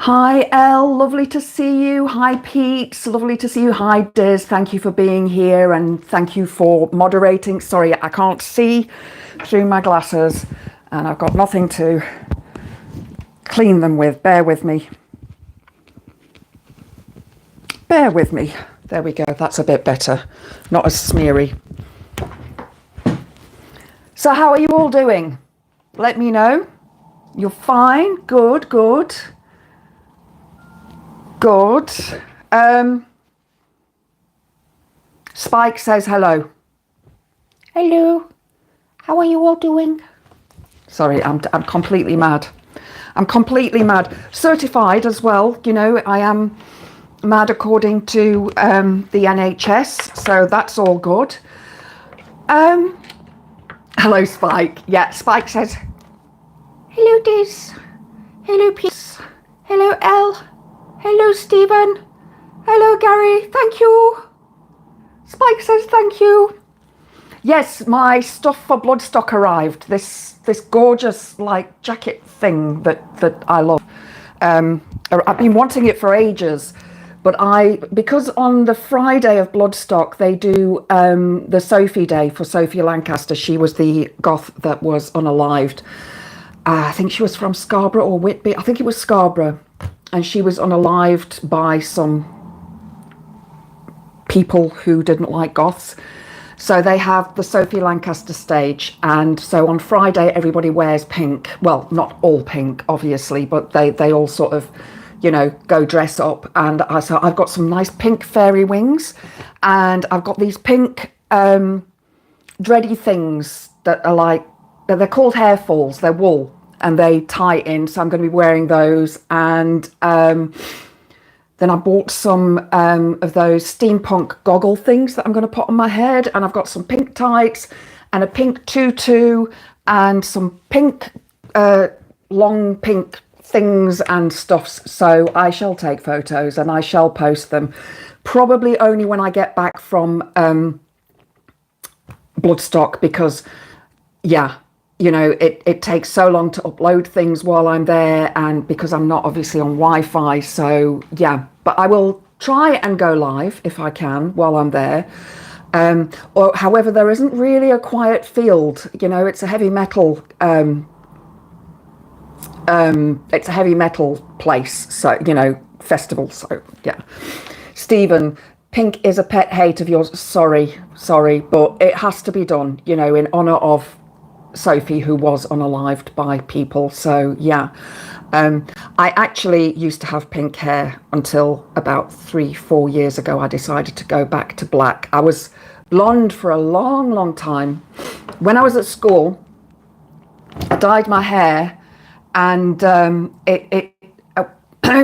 Hi, Elle. Lovely to see you. Hi, Pete. Lovely to see you. Hi, Diz. Thank you for being here and thank you for moderating. Sorry, I can't see through my glasses and I've got nothing to clean them with. Bear with me. Bear with me. There we go. That's a bit better. Not as smeary. So, how are you all doing? Let me know. You're fine. Good, good. Good. Spike says hello. Hello. How are you all doing? Sorry, I'm completely mad. I'm completely mad. Certified as well. You know, I am mad according to the NHS, so that's all good. Hello, Spike. Yeah, Spike says, hello, Diz. Hello, Pete. Hello, Elle. Hello, Stephen. Hello, Gary. Thank you. Spike says thank you. Yes, my stuff for Bloodstock arrived. This gorgeous like jacket thing that I love. I've been wanting it for ages, but because on the Friday of Bloodstock they do the Sophie Day for Sophia Lancaster. She was the goth that was unalived. I think she was from Scarborough or Whitby. I think it was Scarborough. And she was unalived by some people who didn't like goths. So they have the Sophie Lancaster stage. And so on Friday, everybody wears pink. Well, not all pink, obviously, but they all sort of, you know, go dress up. And so I've got some nice pink fairy wings. And I've got these pink dready things that are like, they're called hair falls. They're wool. And they tie in, so I'm going to be wearing those. And then I bought some of those steampunk goggle things that I'm going to put on my head. And I've got some pink tights and a pink tutu and some pink, long pink things and stuffs. So I shall take photos and I shall post them. Probably only when I get back from Bloodstock because, yeah, you know, it takes so long to upload things while I'm there and because I'm not obviously on Wi-Fi. So, yeah, but I will try and go live if I can while I'm there. Or however, there isn't really a quiet field. You know, it's a heavy metal it's a heavy metal place. So, you know, festival. So, yeah. Stephen, pink is a pet hate of yours. Sorry, but it has to be done, you know, in honour of Sophie, who was unalived by people. So yeah, I actually used to have pink hair until about 3-4 years ago. I decided to go back to black. I was blonde for a long time. When I was at school, I dyed my hair and it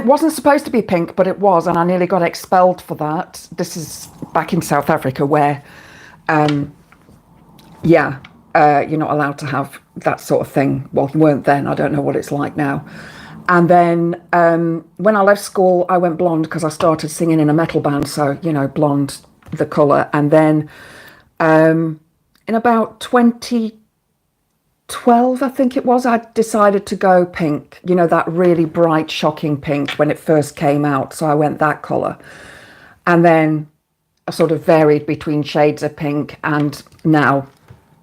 wasn't supposed to be pink, but it was, and I nearly got expelled for that. This is back in South Africa where you're not allowed to have that sort of thing. Well, you weren't then. I don't know what it's like now. And then when I left school, I went blonde because I started singing in a metal band. So, you know, blonde, the colour. And then in about 2012, I think it was, I decided to go pink. You know, that really bright, shocking pink when it first came out. So I went that colour. And then I sort of varied between shades of pink and now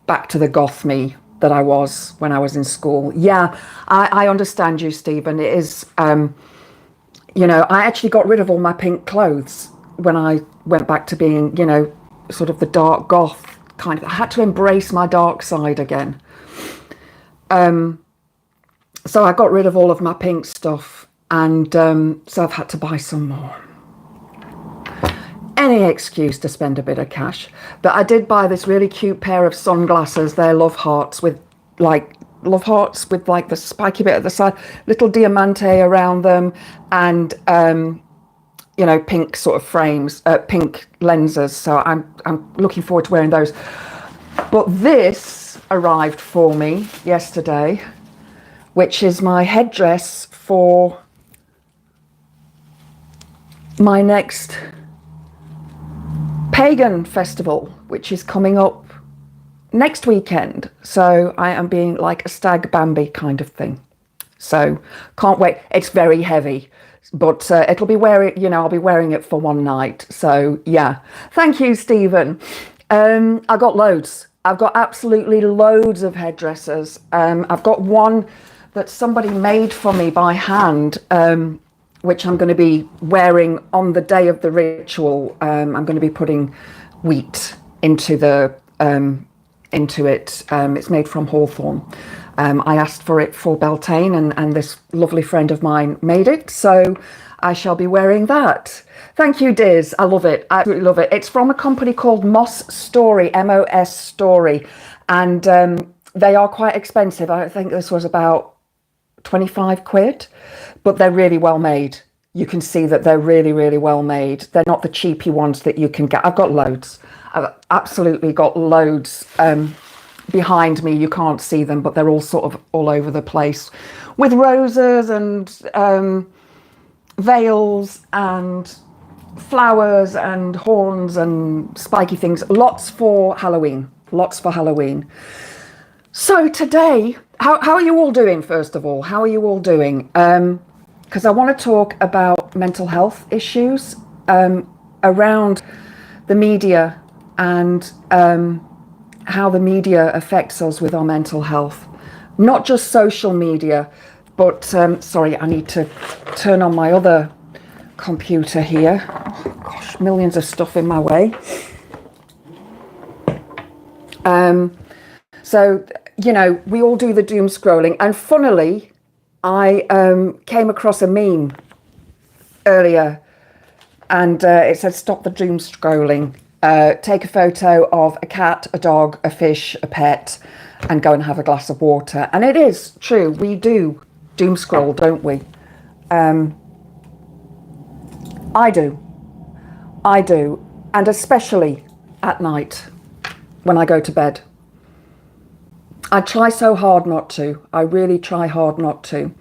back to the goth me that I was when I was in school. Yeah, I understand you, Stephen. It is, you know, I actually got rid of all my pink clothes when I went back to being, you know, sort of the dark goth kind of. I had to embrace my dark side again. So I got rid of all of my pink stuff and so I've had to buy some more. Any excuse to spend a bit of cash. But I did buy this really cute pair of sunglasses. They're love hearts with like the spiky bit at the side, little diamante around them, and you know, pink sort of frames, pink lenses. So I'm looking forward to wearing those. But this arrived for me yesterday, which is my headdress for my next pagan festival, which is coming up next weekend. So I am being like a stag Bambi kind of thing. So can't wait. It's very heavy, but it'll be wearing, I'll be wearing it for one night. So yeah, thank you, Stephen. I got loads. I've got absolutely loads of headdresses. I've got one that somebody made for me by hand, which I'm going to be wearing on the day of the ritual. I'm going to be putting wheat into it. It's made from hawthorn. I asked for it for Beltane, and this lovely friend of mine made it, so I shall be wearing that. Thank you, Diz. I love it. I absolutely love it. It's from a company called Moss Story, MOS Story, and they are quite expensive. I think this was about 25 quid, but they're really well made. You can see that they're really, really well made. They're not the cheapy ones that you can get. I've got loads. I've absolutely got loads behind me. You can't see them, but they're all sort of all over the place with roses and veils and flowers and horns and spiky things. Lots for Halloween. Lots for Halloween. So today, how are you all doing, first of all? How are you all doing? Because I want to talk about mental health issues around the media and how the media affects us with our mental health. Not just social media, but sorry, I need to turn on my other computer here. Oh, gosh, millions of stuff in my way. So, we all do the doom scrolling. And funnily, I came across a meme earlier, and it said, "Stop the doom scrolling. Take a photo of a cat, a dog, a fish, a pet, and go and have a glass of water." And it is true. We do doom scroll, don't we? I do. And especially at night when I go to bed. I try so hard not to. I really try hard not to.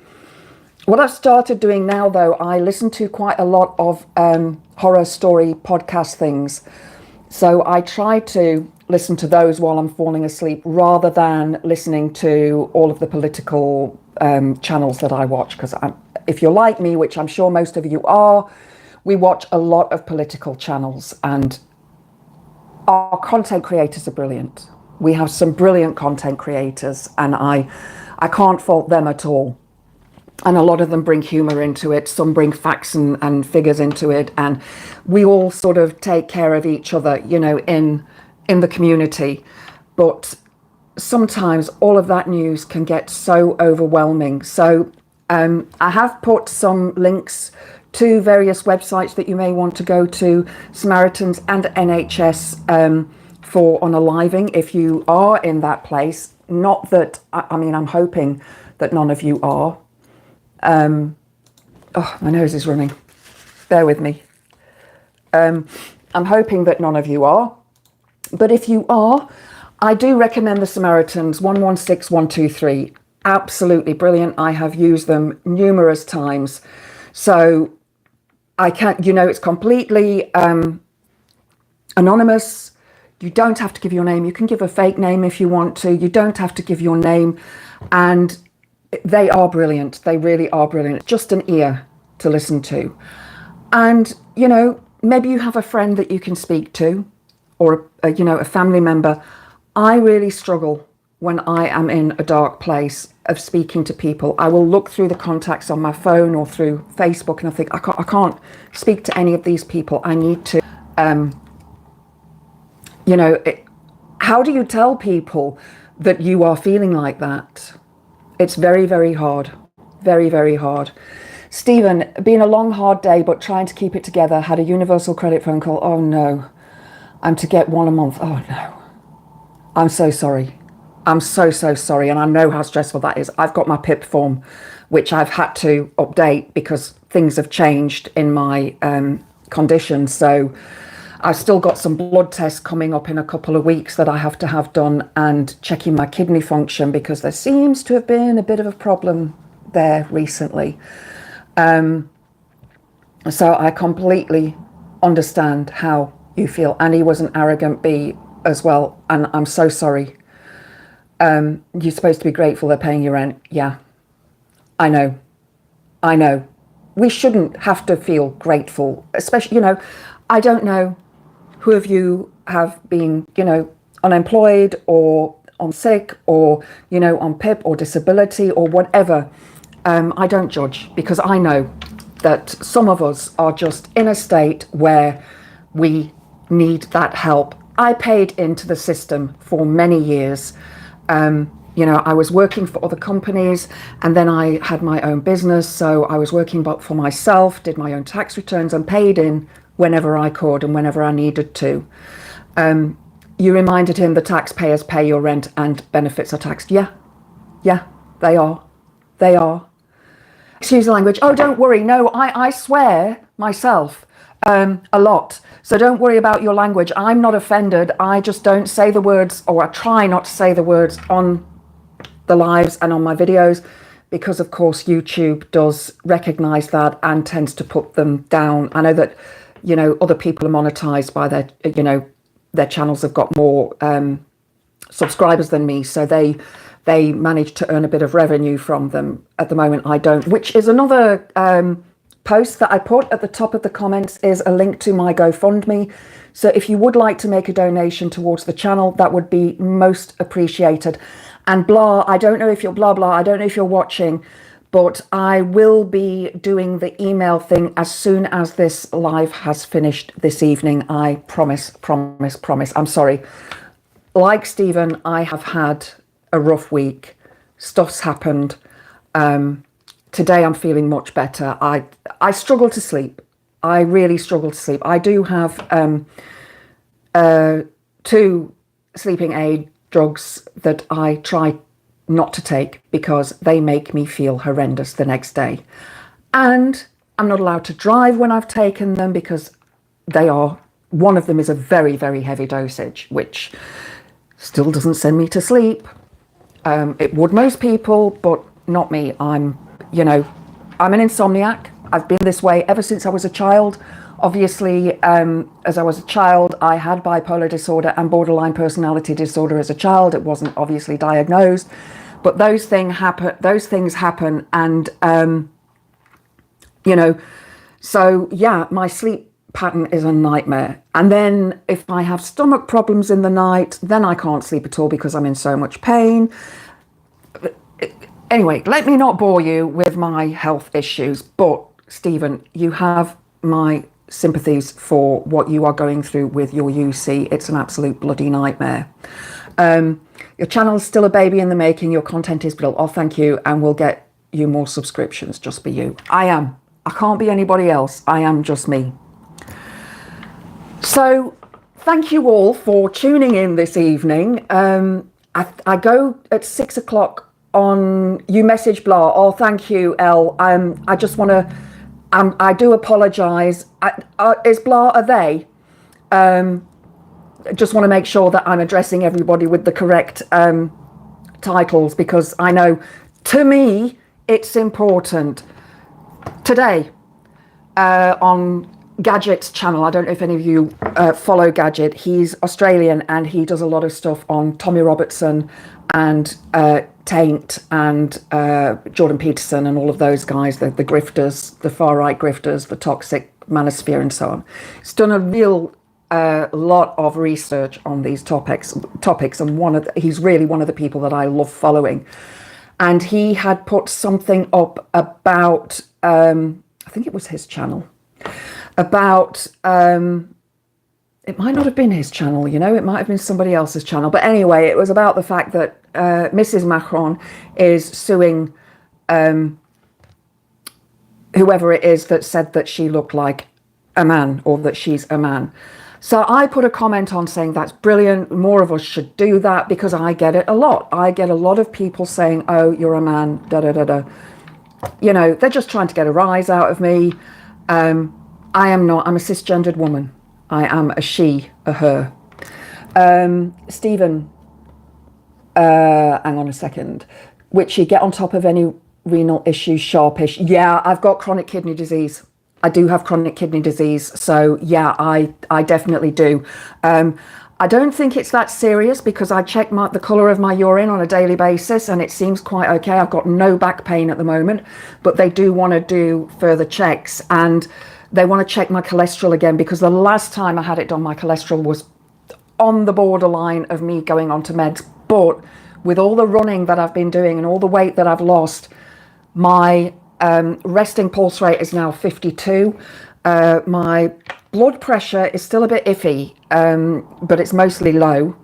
What I've started doing now, though, I listen to quite a lot of horror story podcast things. So I try to listen to those while I'm falling asleep rather than listening to all of the political channels that I watch. Because if you're like me, which I'm sure most of you are, we watch a lot of political channels, and our content creators are brilliant. We have some brilliant content creators, and I can't fault them at all. And a lot of them bring humor into it. Some bring facts and figures into it. And we all sort of take care of each other, in the community. But sometimes all of that news can get so overwhelming. So I have put some links to various websites that you may want to go to, Samaritans and NHS, for unaliving if you are in that place. Not that, I'm hoping that none of you are. My nose is running. Bear with me. I'm hoping that none of you are. But if you are, I do recommend the Samaritans 116123. Absolutely brilliant. I have used them numerous times. So I can't, it's completely anonymous. You don't have to give your name. You can give a fake name if you want to. You don't have to give your name. And they are brilliant. They really are brilliant. Just an ear to listen to. And, maybe you have a friend that you can speak to, or, a family member. I really struggle when I am in a dark place of speaking to people. I will look through the contacts on my phone or through Facebook, and I think, I can't speak to any of these people. I need to, how do you tell people that you are feeling like that? It's very, very hard. Very, very hard. Stephen, been a long, hard day, but trying to keep it together. Had a universal credit phone call. Oh, no. I'm to get one a month. Oh, no. I'm so sorry. I'm so sorry. And I know how stressful that is. I've got my PIP form, which I've had to update because things have changed in my condition. So I've still got some blood tests coming up in a couple of weeks that I have to have done, and checking my kidney function because there seems to have been a bit of a problem there recently. So I completely understand how you feel. Annie was an arrogant bee as well, and I'm so sorry. You're supposed to be grateful they're paying your rent. Yeah, I know. I know. We shouldn't have to feel grateful, especially, I don't know who of you have been, unemployed or on sick or, on PIP or disability or whatever. I don't judge because I know that some of us are just in a state where we need that help. I paid into the system for many years. I was working for other companies and then I had my own business. So I was working for myself, did my own tax returns and paid in whenever I could and whenever I needed to. You reminded him the taxpayers pay your rent and benefits are taxed. Yeah, they are. They are. Excuse the language. Oh, don't worry. No, I swear myself a lot. So don't worry about your language. I'm not offended. I just don't say the words, or I try not to say the words on the lives and on my videos, because of course YouTube does recognize that and tends to put them down. I know that, other people are monetized by their channels have got more subscribers than me. So they manage to earn a bit of revenue from them. At the moment, I don't, which is another post that I put at the top of the comments is a link to my GoFundMe. So if you would like to make a donation towards the channel, that would be most appreciated. And I don't know if you're I don't know if you're watching, but I will be doing the email thing as soon as this live has finished this evening. I promise. I'm sorry. Like Stephen, I have had a rough week. Stuff's happened. Today I'm feeling much better. I struggle to sleep. I really struggle to sleep. I do have 2 sleeping aid drugs that I try not to take because they make me feel horrendous the next day. And I'm not allowed to drive when I've taken them because one of them is a very, very heavy dosage, which still doesn't send me to sleep. It would most people, but not me. I'm an insomniac. I've been this way ever since I was a child. Obviously, as I was a child, I had bipolar disorder and borderline personality disorder as a child. It wasn't obviously diagnosed, but those things happen. And, so yeah, my sleep pattern is a nightmare. And then if I have stomach problems in the night, then I can't sleep at all because I'm in so much pain. Anyway, let me not bore you with my health issues, but Stephen, you have my sympathies for what you are going through with your UC. It's an absolute bloody nightmare. Your channel is still a baby in the making. Your content is brilliant. Oh, thank you. And we'll get you more subscriptions just for you. I can't be anybody else. I am just me. So thank you all for tuning in this evening. I go at 6 o'clock on, you message Blah. Oh, thank you, Elle. I just want to, I do apologise. Is Blah a they? Just want to make sure that I'm addressing everybody with the correct titles, because I know, to me, it's important. Today, on Gadget's channel, I don't know if any of you follow Gadget. He's Australian and he does a lot of stuff on Tommy Robertson and Taint and Jordan Peterson and all of those guys, the grifters, the far right grifters, the toxic manosphere and so on. He's done a real lot of research on these topics, and he's really one of the people that I love following. And he had put something up about, I think it was his channel, about, it might not have been his channel, it might have been somebody else's channel. But anyway, it was about the fact that Mrs. Macron is suing whoever it is that said that she looked like a man or that she's a man. So I put a comment on saying that's brilliant. More of us should do that, because I get it a lot. I get a lot of people saying, oh, you're a man, da da da da. They're just trying to get a rise out of me. I am not. I'm a cisgendered woman. I am a she, a her. Stephen, hang on a second. Witchy, get on top of any renal issues, sharpish. Yeah, I've got chronic kidney disease. I do have chronic kidney disease. So yeah, I definitely do. I don't think it's that serious because I check the colour of my urine on a daily basis and it seems quite okay. I've got no back pain at the moment, but they do want to do further checks and they want to check my cholesterol again because the last time I had it done, my cholesterol was on the borderline of me going onto meds. But with all the running that I've been doing and all the weight that I've lost, my resting pulse rate is now 52. My blood pressure is still a bit iffy, but it's mostly low.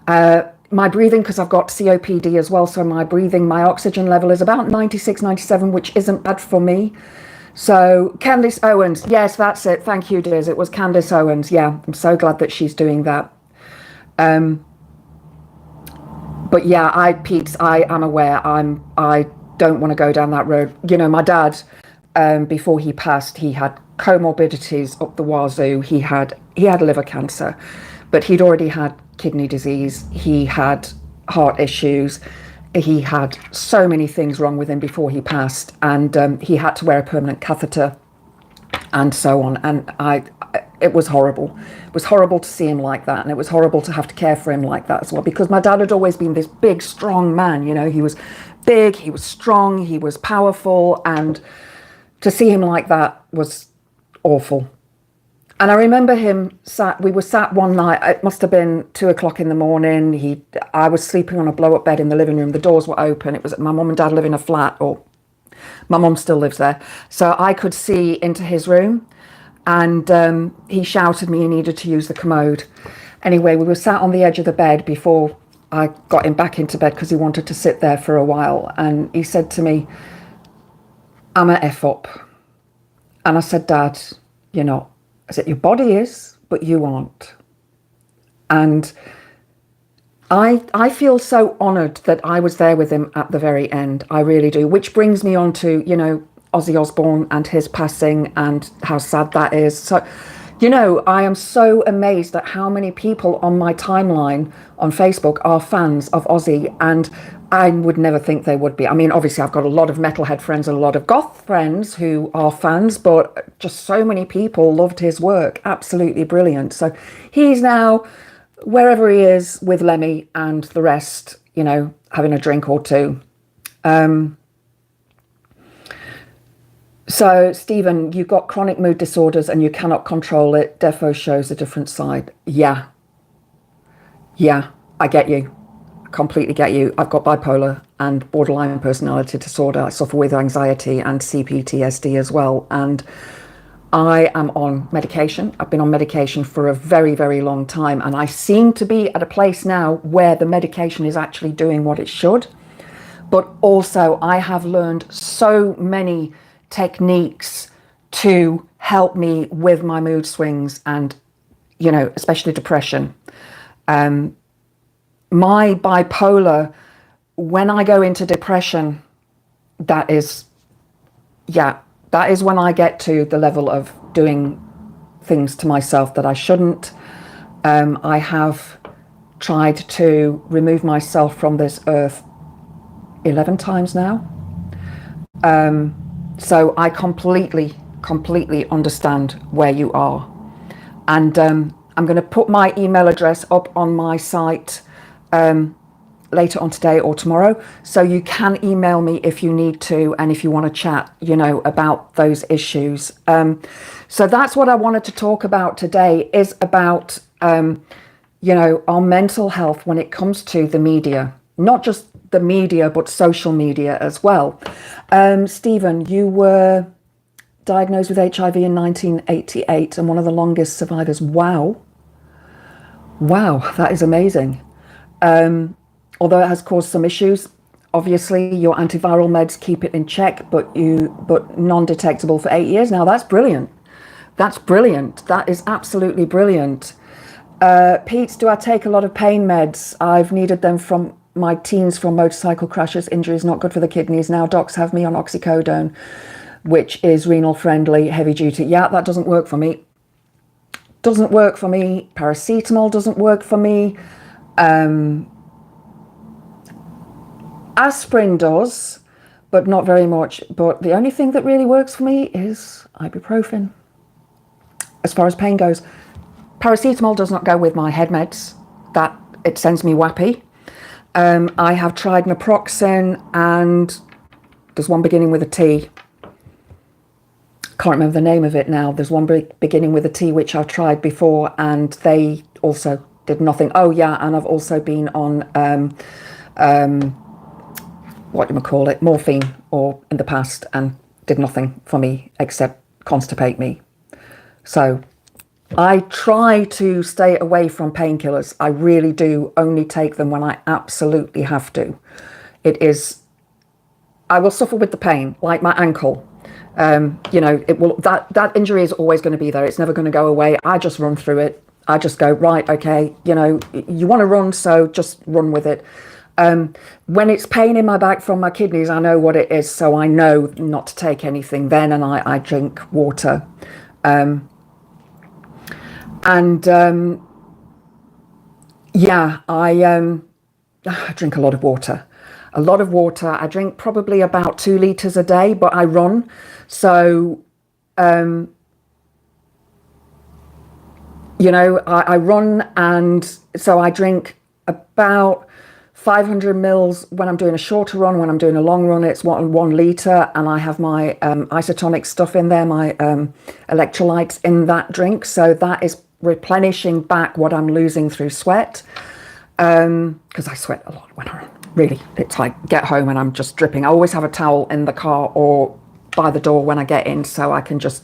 My breathing, because I've got COPD as well, so my oxygen level is about 96, 97, which isn't bad for me. So Candice Owens, yes, that's it. Thank you, dears. It was Candice Owens. Yeah, I'm so glad that she's doing that. But yeah, Pete, I am aware. I don't want to go down that road. You know, my dad, before he passed, he had comorbidities up the wazoo. He had liver cancer, but he'd already had kidney disease. He had heart issues. He had so many things wrong with him before he passed, and he had to wear a permanent catheter and so on. And it was horrible. It was horrible to see him like that, and it was horrible to have to care for him like that as well, because my dad had always been this big, strong man. You know, he was big, he was strong, he was powerful, and to see him like that was awful. And I remember we were sat one night, it must have been 2:00 in the morning. I was sleeping on a blow-up bed in the living room. The doors were open. It was my mum and dad live in a flat, or my mum still lives there. So I could see into his room, and he shouted me he needed to use the commode. Anyway, we were sat on the edge of the bed before I got him back into bed because he wanted to sit there for a while. And he said to me, "I'm a F up." And I said, "Dad, you're not." I said, "Your body is, but you aren't." And I feel so honoured that I was there with him at the very end. I really do. Which brings me on to, you know, Ozzy Osbourne and his passing and how sad that is. So, you know, I am so amazed at how many people on my timeline on Facebook are fans of Ozzy, and I would never think they would be. I mean, obviously, I've got a lot of metalhead friends and a lot of goth friends who are fans, but just so many people loved his work. Absolutely brilliant. So he's now wherever he is with Lemmy and the rest, you know, having a drink or two. So, Stephen, you've got chronic mood disorders and you cannot control it. Defo shows a different side. Yeah, I get you. Completely get you. I've got bipolar and borderline personality disorder. I suffer with anxiety and CPTSD as well. And I am on medication. I've been on medication for a very, very long time. And I seem to be at a place now where the medication is actually doing what it should. But also, I have learned so many techniques to help me with my mood swings and, you know, especially depression. My bipolar, when I go into depression, that is when I get to the level of doing things to myself that I shouldn't. I have tried to remove myself from this earth 11 times now. So I completely understand where you are. And I'm going to put my email address up on my site later on today or tomorrow, so you can email me if you need to, and if you want to chat, you know, about those issues. So that's what I wanted to talk about today, is about you know, our mental health when it comes to the media, not just the media but social media as well. Stephen, you were diagnosed with HIV in 1988 and one of the longest survivors. Wow, that is amazing. Although it has caused some issues, obviously your antiviral meds keep it in check, but non-detectable for 8 years now. That's brilliant. That is absolutely brilliant. Pete, do I take a lot of pain meds? I've needed them from my teens from motorcycle crashes, injuries, not good for the kidneys. Now docs have me on oxycodone, which is renal friendly, heavy duty. Yeah, that doesn't work for me. Paracetamol doesn't work for me. Aspirin does, but not very much. But the only thing that really works for me is ibuprofen, as far as pain goes. Paracetamol does not go with my head meds. That it sends me wappy. I have tried naproxen, and there's one beginning with a T. Can't remember the name of it now. There's one beginning with a T which I've tried before, and they also did nothing. Oh yeah, and I've also been on what do you call it, morphine, or in the past, and did nothing for me except constipate me. So I try to stay away from painkillers. I really do only take them when I absolutely have to. I will suffer with the pain, like my ankle. It will, that injury is always going to be there. It's never going to go away. I just run through it. I just go, right, okay, you want to run, so just run with it. When it's pain in my back from my kidneys, I know what it is, so I know not to take anything then, and I drink water. I drink a lot of water. I drink probably about 2 litres a day, but I run. So, I run, and so I drink about 500 mils when I'm doing a shorter run. When I'm doing a long run, it's 1 litre, and I have my isotonic stuff in there, my electrolytes in that drink. So that is replenishing back what I'm losing through sweat. Because I sweat a lot when I run. Really, it's like get home and I'm just dripping. I always have a towel in the car or by the door when I get in, so I can just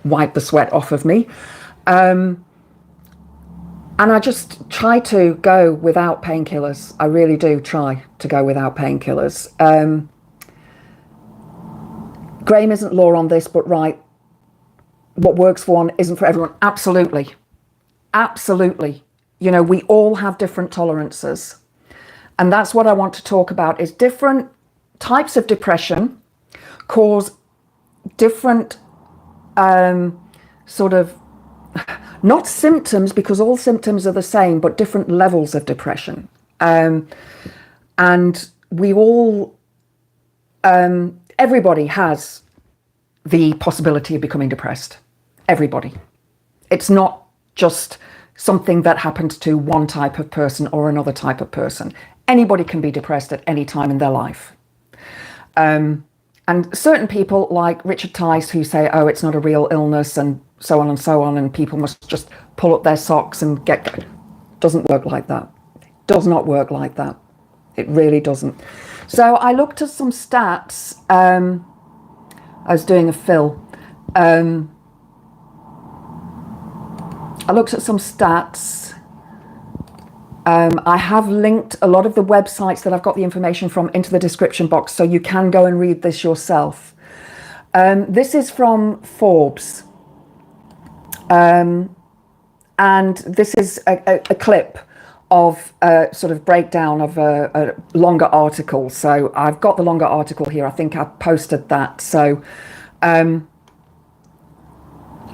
wipe the sweat off of me. And I just try to go without painkillers. I really do try to go without painkillers. Graham isn't law on this, but right, what works for one isn't for everyone. Absolutely. Absolutely. We all have different tolerances. And that's what I want to talk about, is different types of depression cause different sort of, not symptoms, because all symptoms are the same, but different levels of depression. And we all, everybody has the possibility of becoming depressed. Everybody. It's not just something that happens to one type of person or another type of person. Anybody can be depressed at any time in their life. And certain people like Richard Tice, who say, oh, it's not a real illness and so on, and people must just pull up their socks and get going. Doesn't work like that. It does not work like that. It really doesn't. So I looked at some stats. I was doing a fill. I looked at some stats. I have linked a lot of the websites that I've got the information from into the description box, so you can go and read this yourself. This is from Forbes. And this is a clip of a sort of breakdown of a longer article. So I've got the longer article here. I think I posted that. So, as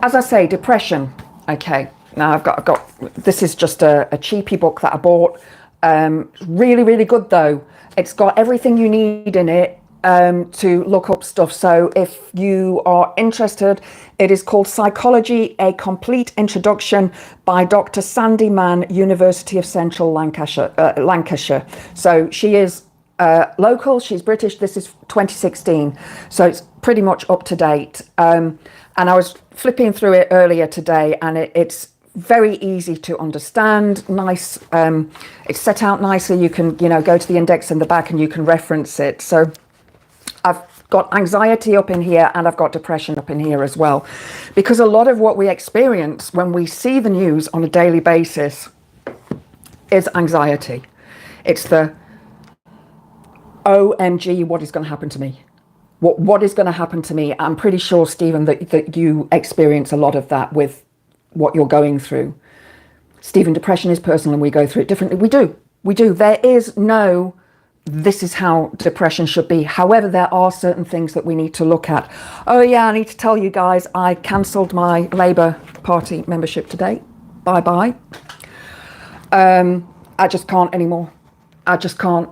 I say, depression. Okay. Now I've got, this is just a cheapy book that I bought. Really, really good though. It's got everything you need in it to look up stuff. So if you are interested, it is called Psychology, A Complete Introduction by Dr. Sandy Mann, University of Central Lancashire. So she is local, she's British. This is 2016. So it's pretty much up to date. And I was flipping through it earlier today, and it's very easy to understand, nice. It's set out nicely. You can, go to the index in the back and you can reference it. So I've got anxiety up in here, and I've got depression up in here as well, because a lot of what we experience when we see the news on a daily basis is anxiety. It's the OMG, what is going to happen to me? What is going to happen to me? I'm pretty sure, Stephen, that you experience a lot of that with what you're going through. Stephen, depression is personal and we go through it differently. We do. There is no, this is how depression should be. However, there are certain things that we need to look at. Oh yeah, I need to tell you guys, I cancelled my Labour Party membership today. Bye-bye. I just can't anymore. I just can't.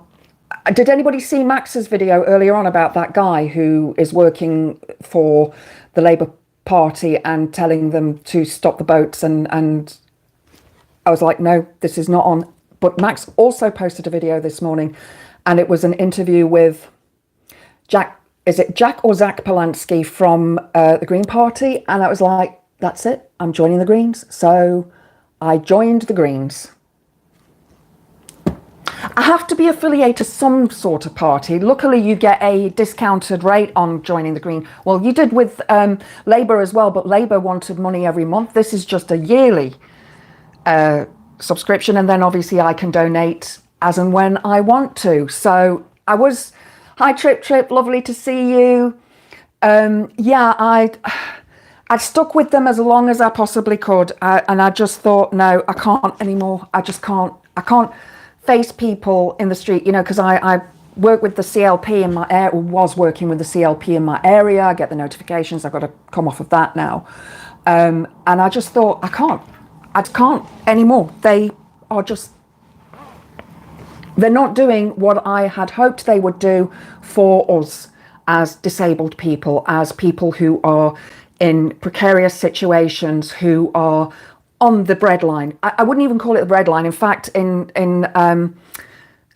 Did anybody see Max's video earlier on about that guy who is working for the Labour Party and telling them to stop the boats and I was like, no, this is not on. But Max also posted a video this morning, and it was an interview with Jack. Is it Jack or Zach Polanski from the Green Party? And I was like, that's it. I'm joining the Greens. So I joined the Greens. I have to be affiliated to some sort of party. Luckily, you get a discounted rate on joining the Green. Well, you did with Labour as well, but Labour wanted money every month. This is just a yearly subscription, and then obviously I can donate as and when I want to. So I was, hi Trip, lovely to see you. Yeah, I stuck with them as long as I possibly could, and I just thought, no, I can't anymore. I can't face people in the street, you know, because I work with the CLP in my area, was working with the CLP in my area. I get the notifications. I've got to come off of that now, and I just thought, I can't anymore. They are just, they're not doing what I had hoped they would do for us as disabled people, as people who are in precarious situations, who are on the breadline. I wouldn't even call it the breadline. In fact, in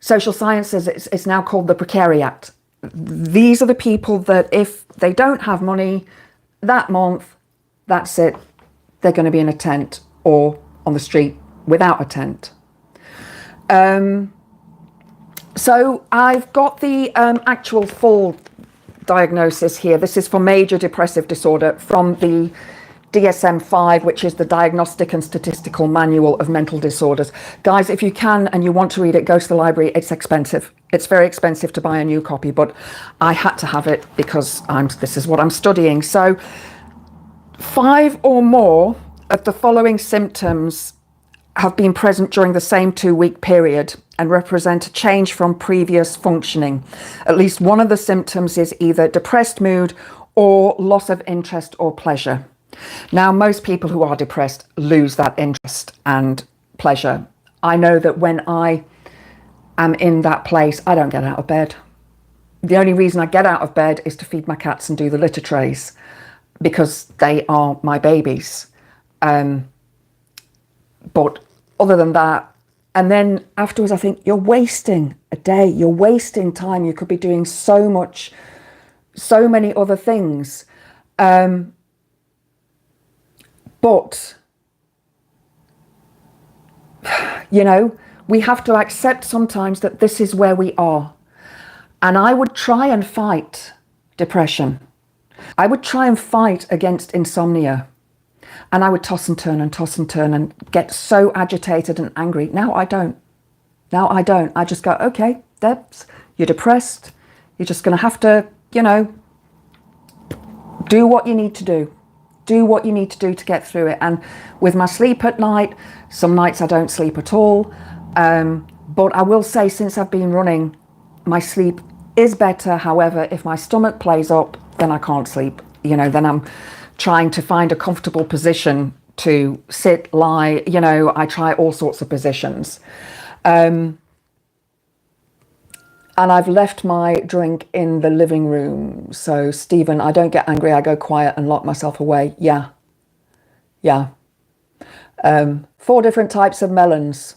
social sciences, it's now called the precariat. These are the people that if they don't have money that month, that's it. They're going to be in a tent or on the street without a tent. So I've got the actual full diagnosis here. This is for major depressive disorder from the DSM-5, which is the Diagnostic and Statistical Manual of Mental Disorders. Guys, if you can and you want to read it, go to the library. It's expensive. It's very expensive to buy a new copy, but I had to have it because this is what I'm studying. So 5 or more of the following symptoms have been present during the same 2-week period and represent a change from previous functioning. At least one of the symptoms is either depressed mood or loss of interest or pleasure. Now, most people who are depressed lose that interest and pleasure. I know that when I am in that place, I don't get out of bed. The only reason I get out of bed is to feed my cats and do the litter trays because they are my babies. But other than that, and then afterwards, I think you're wasting a day, you're wasting time. You could be doing so much, so many other things. But, you know, we have to accept sometimes that this is where we are. And I would try and fight depression. I would try and fight against insomnia. And I would toss and turn and get so agitated and angry. Now I don't. I just go, okay, Debs, you're depressed. You're just going to have to, you know, do what you need to do. Do what you need to do to get through it. And with my sleep at night, some nights I don't sleep at all. But I will say, since I've been running, my sleep is better. However, if my stomach plays up, then I can't sleep. You know, then I'm trying to find a comfortable position to sit, lie, you know, I try all sorts of positions. And I've left my drink in the living room. So, Stephen, I don't get angry. I go quiet and lock myself away. Yeah. 4 different types of melons.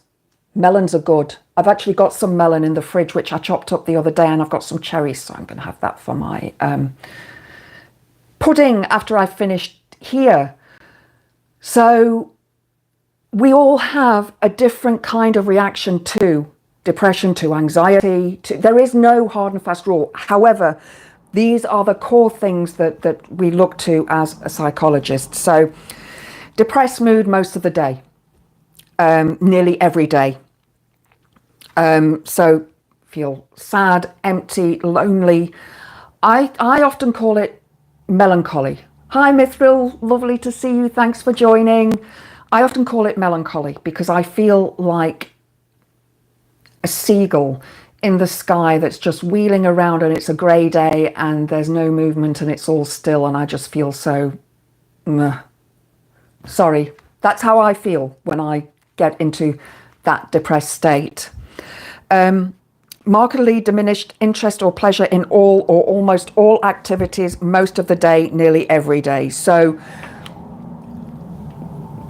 Melons are good. I've actually got some melon in the fridge, which I chopped up the other day, and I've got some cherries. So I'm going to have that for my pudding after I've finished here. So we all have a different kind of reaction to depression, to anxiety. There is no hard and fast rule. However, these are the core things that we look to as a psychologist. So depressed mood most of the day, nearly every day. So feel sad, empty, lonely. I often call it melancholy. Hi Mithril, lovely to see you. Thanks for joining. I often call it melancholy because I feel like a seagull in the sky that's just wheeling around, and it's a grey day and there's no movement and it's all still, and I just feel so sorry. That's how I feel when I get into that depressed state. Markedly diminished interest or pleasure in all or almost all activities most of the day, nearly every day. So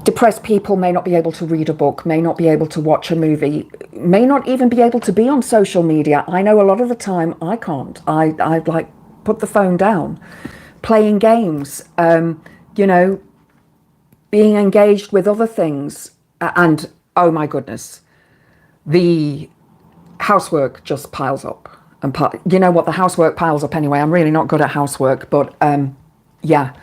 Depressed people may not be able to read a book, may not be able to watch a movie, may not even be able to be on social media. I know a lot of the time I can't. I like put the phone down. Playing games, you know, being engaged with other things. And oh my goodness, the housework just piles up. And you know what, the housework piles up anyway. I'm really not good at housework, but yeah.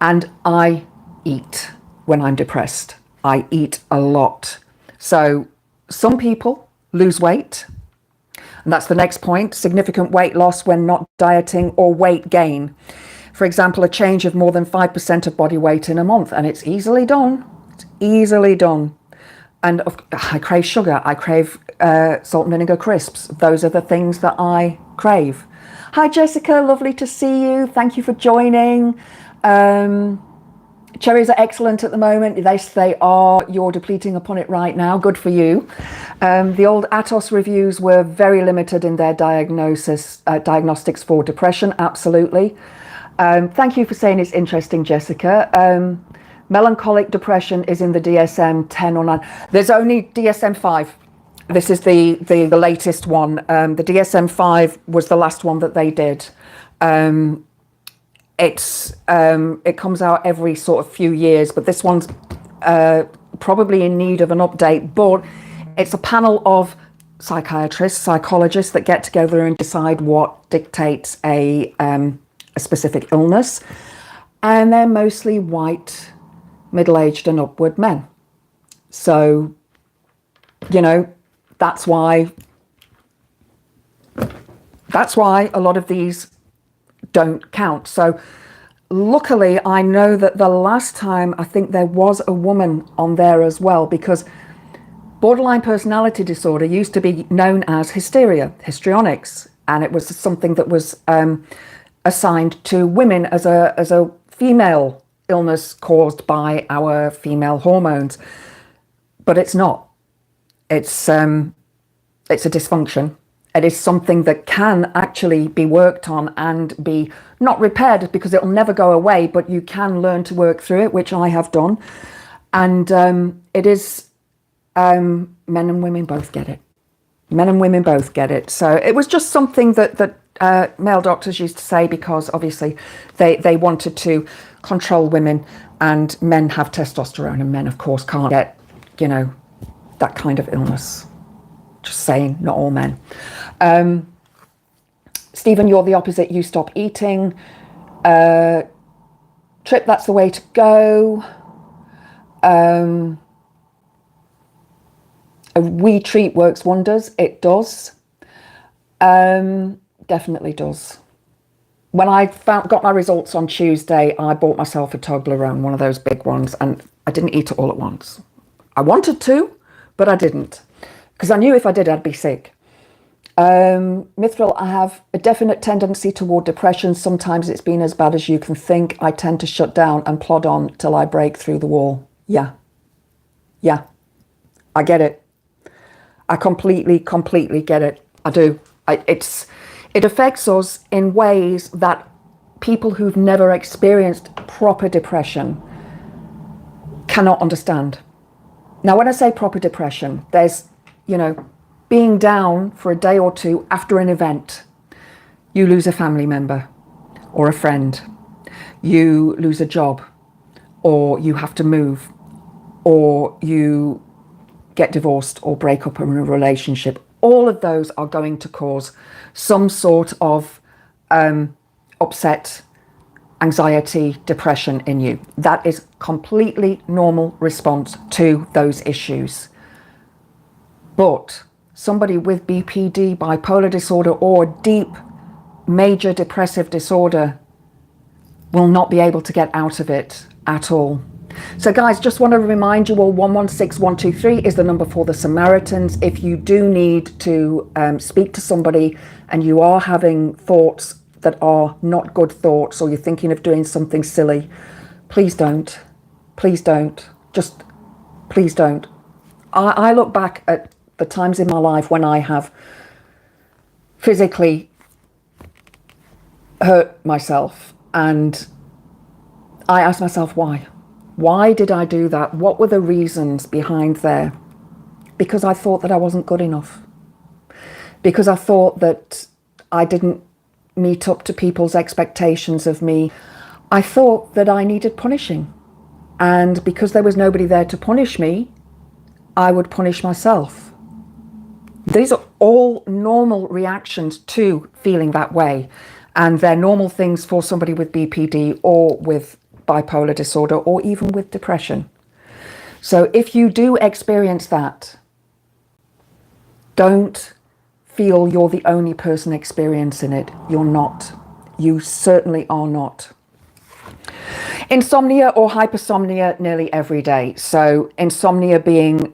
And I eat when I'm depressed. I eat a lot. So some people lose weight. And that's the next point. Significant weight loss when not dieting, or weight gain. For example, a change of more than 5% of body weight in a month. And it's easily done. It's easily done. And I crave sugar. I crave salt and vinegar crisps. Those are the things that I crave. Hi, Jessica. Lovely to see you. Thank you for joining. Cherries are excellent at the moment. They are. You're depleting upon it right now. Good for you. The old Atos reviews were very limited in their diagnostics for depression. Absolutely. Thank you for saying it's interesting, Jessica. Melancholic depression is in the DSM-10 or 9. There's only DSM-5. This is the latest one. The DSM-5 was the last one that they did. It comes out every sort of few years, but this one's probably in need of an update. But it's a panel of psychiatrists, psychologists that get together and decide what dictates a specific illness, and they're mostly white, middle-aged and upward men. So, you know, that's why a lot of these don't count. So luckily, I know that the last time, I think there was a woman on there as well, because borderline personality disorder used to be known as hysteria, histrionics, and it was something that was assigned to women as a female illness caused by our female hormones. But it's not. It's a dysfunction. It is something that can actually be worked on and be not repaired, because it'll never go away, but you can learn to work through it, which I have done. And it is, men and women both get it. Men and women both get it. So it was just something that male doctors used to say, because obviously they wanted to control women, and men have testosterone, and men, of course, can't get, you know, that kind of illness. Just saying, not all men. Stephen, you're the opposite. You stop eating. Trip, that's the way to go. A wee treat works wonders. It does. Definitely does. When I got my results on Tuesday, I bought myself a Toblerone, one of those big ones, and I didn't eat it all at once. I wanted to, but I didn't, because I knew if I did, I'd be sick. Mithril, I have a definite tendency toward depression. Sometimes it's been as bad as you can think. I tend to shut down and plod on till I break through the wall. Yeah, I get it. I completely get it. I do. It affects us in ways that people who've never experienced proper depression cannot understand. Now, when I say proper depression, there's, you know, being down for a day or two after an event. You lose a family member or a friend. You lose a job, or you have to move, or you get divorced or break up in a relationship. All of those are going to cause some sort of upset, anxiety, depression in you. That is completely normal response to those issues. But somebody with BPD, bipolar disorder, or deep major depressive disorder will not be able to get out of it at all. So guys, just want to remind you all, 116123 is the number for the Samaritans. If you do need to speak to somebody and you are having thoughts that are not good thoughts, or you're thinking of doing something silly, please don't. Please don't. Just please don't. I look back at the times in my life when I have physically hurt myself, and I ask myself, why? Why did I do that? What were the reasons behind there? Because I thought that I wasn't good enough. Because I thought that I didn't meet up to people's expectations of me. I thought that I needed punishing. And because there was nobody there to punish me, I would punish myself. These are all normal reactions to feeling that way. And they're normal things for somebody with BPD or with bipolar disorder or even with depression. So if you do experience that, don't feel you're the only person experiencing it. You're not. You certainly are not. Insomnia or hypersomnia nearly every day. So insomnia being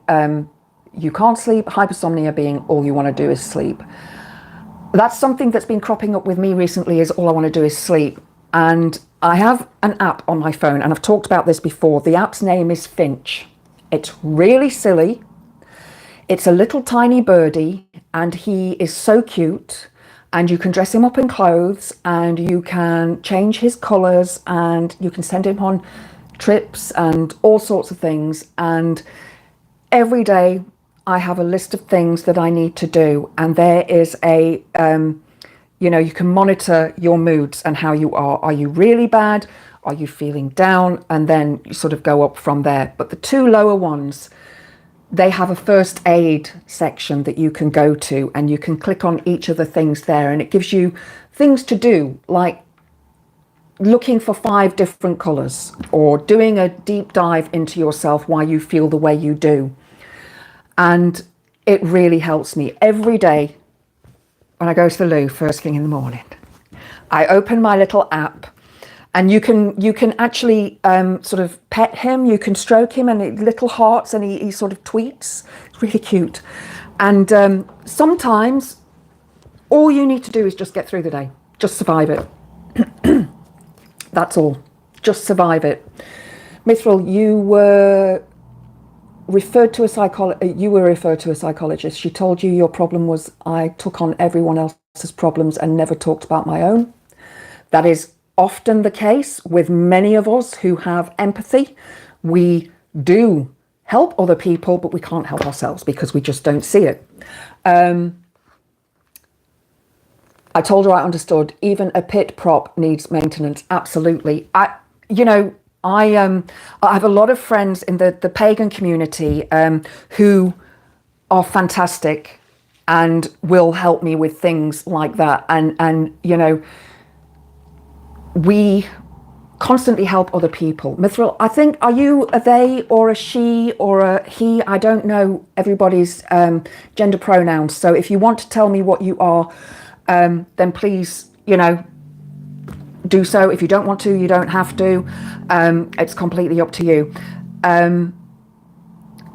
you can't sleep, hypersomnia being all you want to do is sleep. That's something that's been cropping up with me recently, is all I want to do is sleep. And I have an app on my phone, and I've talked about this before. The app's name is Finch. It's really silly. It's a little tiny birdie, and he is so cute. And you can dress him up in clothes, and you can change his colours, and you can send him on trips and all sorts of things. And every day I have a list of things that I need to do. And there is a, you can monitor your moods and how you are. Are you really bad? Are you feeling down? And then you sort of go up from there. But the two lower ones, they have a first aid section that you can go to, and you can click on each of the things there, and it gives you things to do, like looking for 5 different colours or doing a deep dive into yourself, why you feel the way you do. And it really helps me every day when I go to the loo first thing in the morning. I open my little app, and you can actually sort of pet him. You can stroke him, and little hearts, and he sort of tweets. It's really cute. And sometimes all you need to do is just get through the day. Just survive it. That's all. Just survive it. Mithril, you were referred to a psychologist. She told you your problem was I took on everyone else's problems and never talked about my own. That is often the case with many of us who have empathy. We do help other people, but we can't help ourselves because we just don't see it. I told her I understood. Even a pit prop needs maintenance. Absolutely. I have a lot of friends in the pagan community who are fantastic and will help me with things like that. And we constantly help other people. Mithril, I think, are you a they or a she or a he? I don't know everybody's gender pronouns. So if you want to tell me what you are, then please, do so. If you don't want to, you don't have to. It's completely up to you.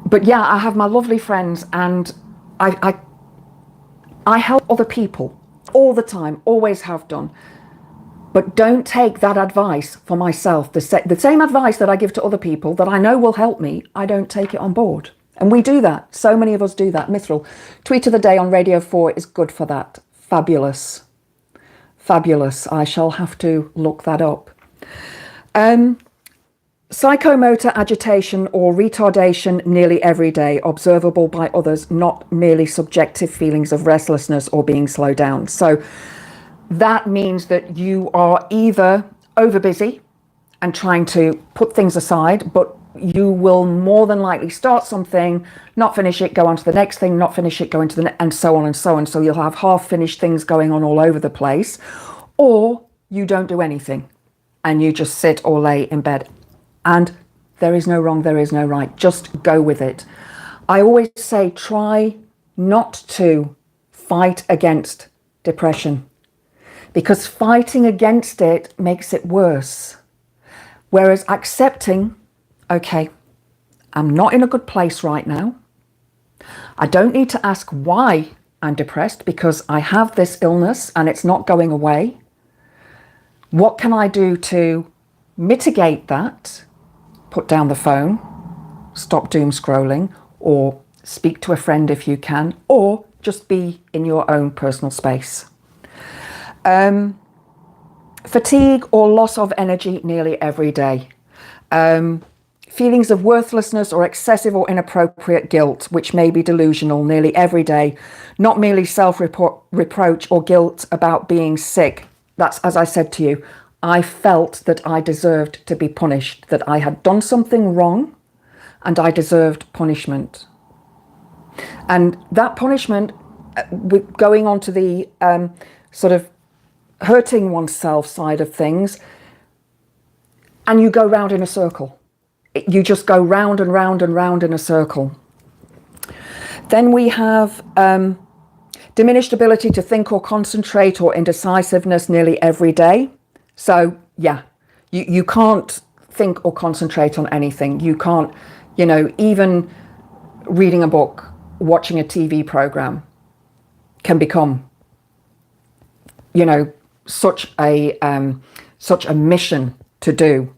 But yeah, I have my lovely friends, and I help other people all the time, always have done. But don't take that advice for myself. The same advice that I give to other people that I know will help me, I don't take it on board. And we do that. So many of us do that. Mithril, Tweet of the Day on Radio 4 is good for that. Fabulous. Fabulous. I shall have to look that up. Psychomotor agitation or retardation nearly every day, observable by others, not merely subjective feelings of restlessness or being slowed down. So that means that you are either overbusy and trying to put things aside, but you will more than likely start something, not finish it, go on to the next thing, not finish it, go into the next, and so on and so on. So you'll have half-finished things going on all over the place, or you don't do anything and you just sit or lay in bed. And there is no wrong, there is no right. Just go with it. I always say, try not to fight against depression, because fighting against it makes it worse. Whereas accepting, okay, I'm not in a good place right now. I don't need to ask why I'm depressed, because I have this illness and it's not going away. What can I do to mitigate that? Put down the phone, stop doom scrolling, or speak to a friend if you can, or just be in your own personal space. Fatigue or loss of energy nearly every day. feelings of worthlessness or excessive or inappropriate guilt, which may be delusional nearly every day, not merely self-reproach or guilt about being sick. That's, as I said to you, I felt that I deserved to be punished, that I had done something wrong and I deserved punishment. And that punishment, going on to the sort of hurting oneself side of things, and you go round in a circle. You just go round and round and round in a circle. Then we have diminished ability to think or concentrate or indecisiveness nearly every day. So yeah, you can't think or concentrate on anything. You can't, even reading a book, watching a TV program can become, such a mission to do.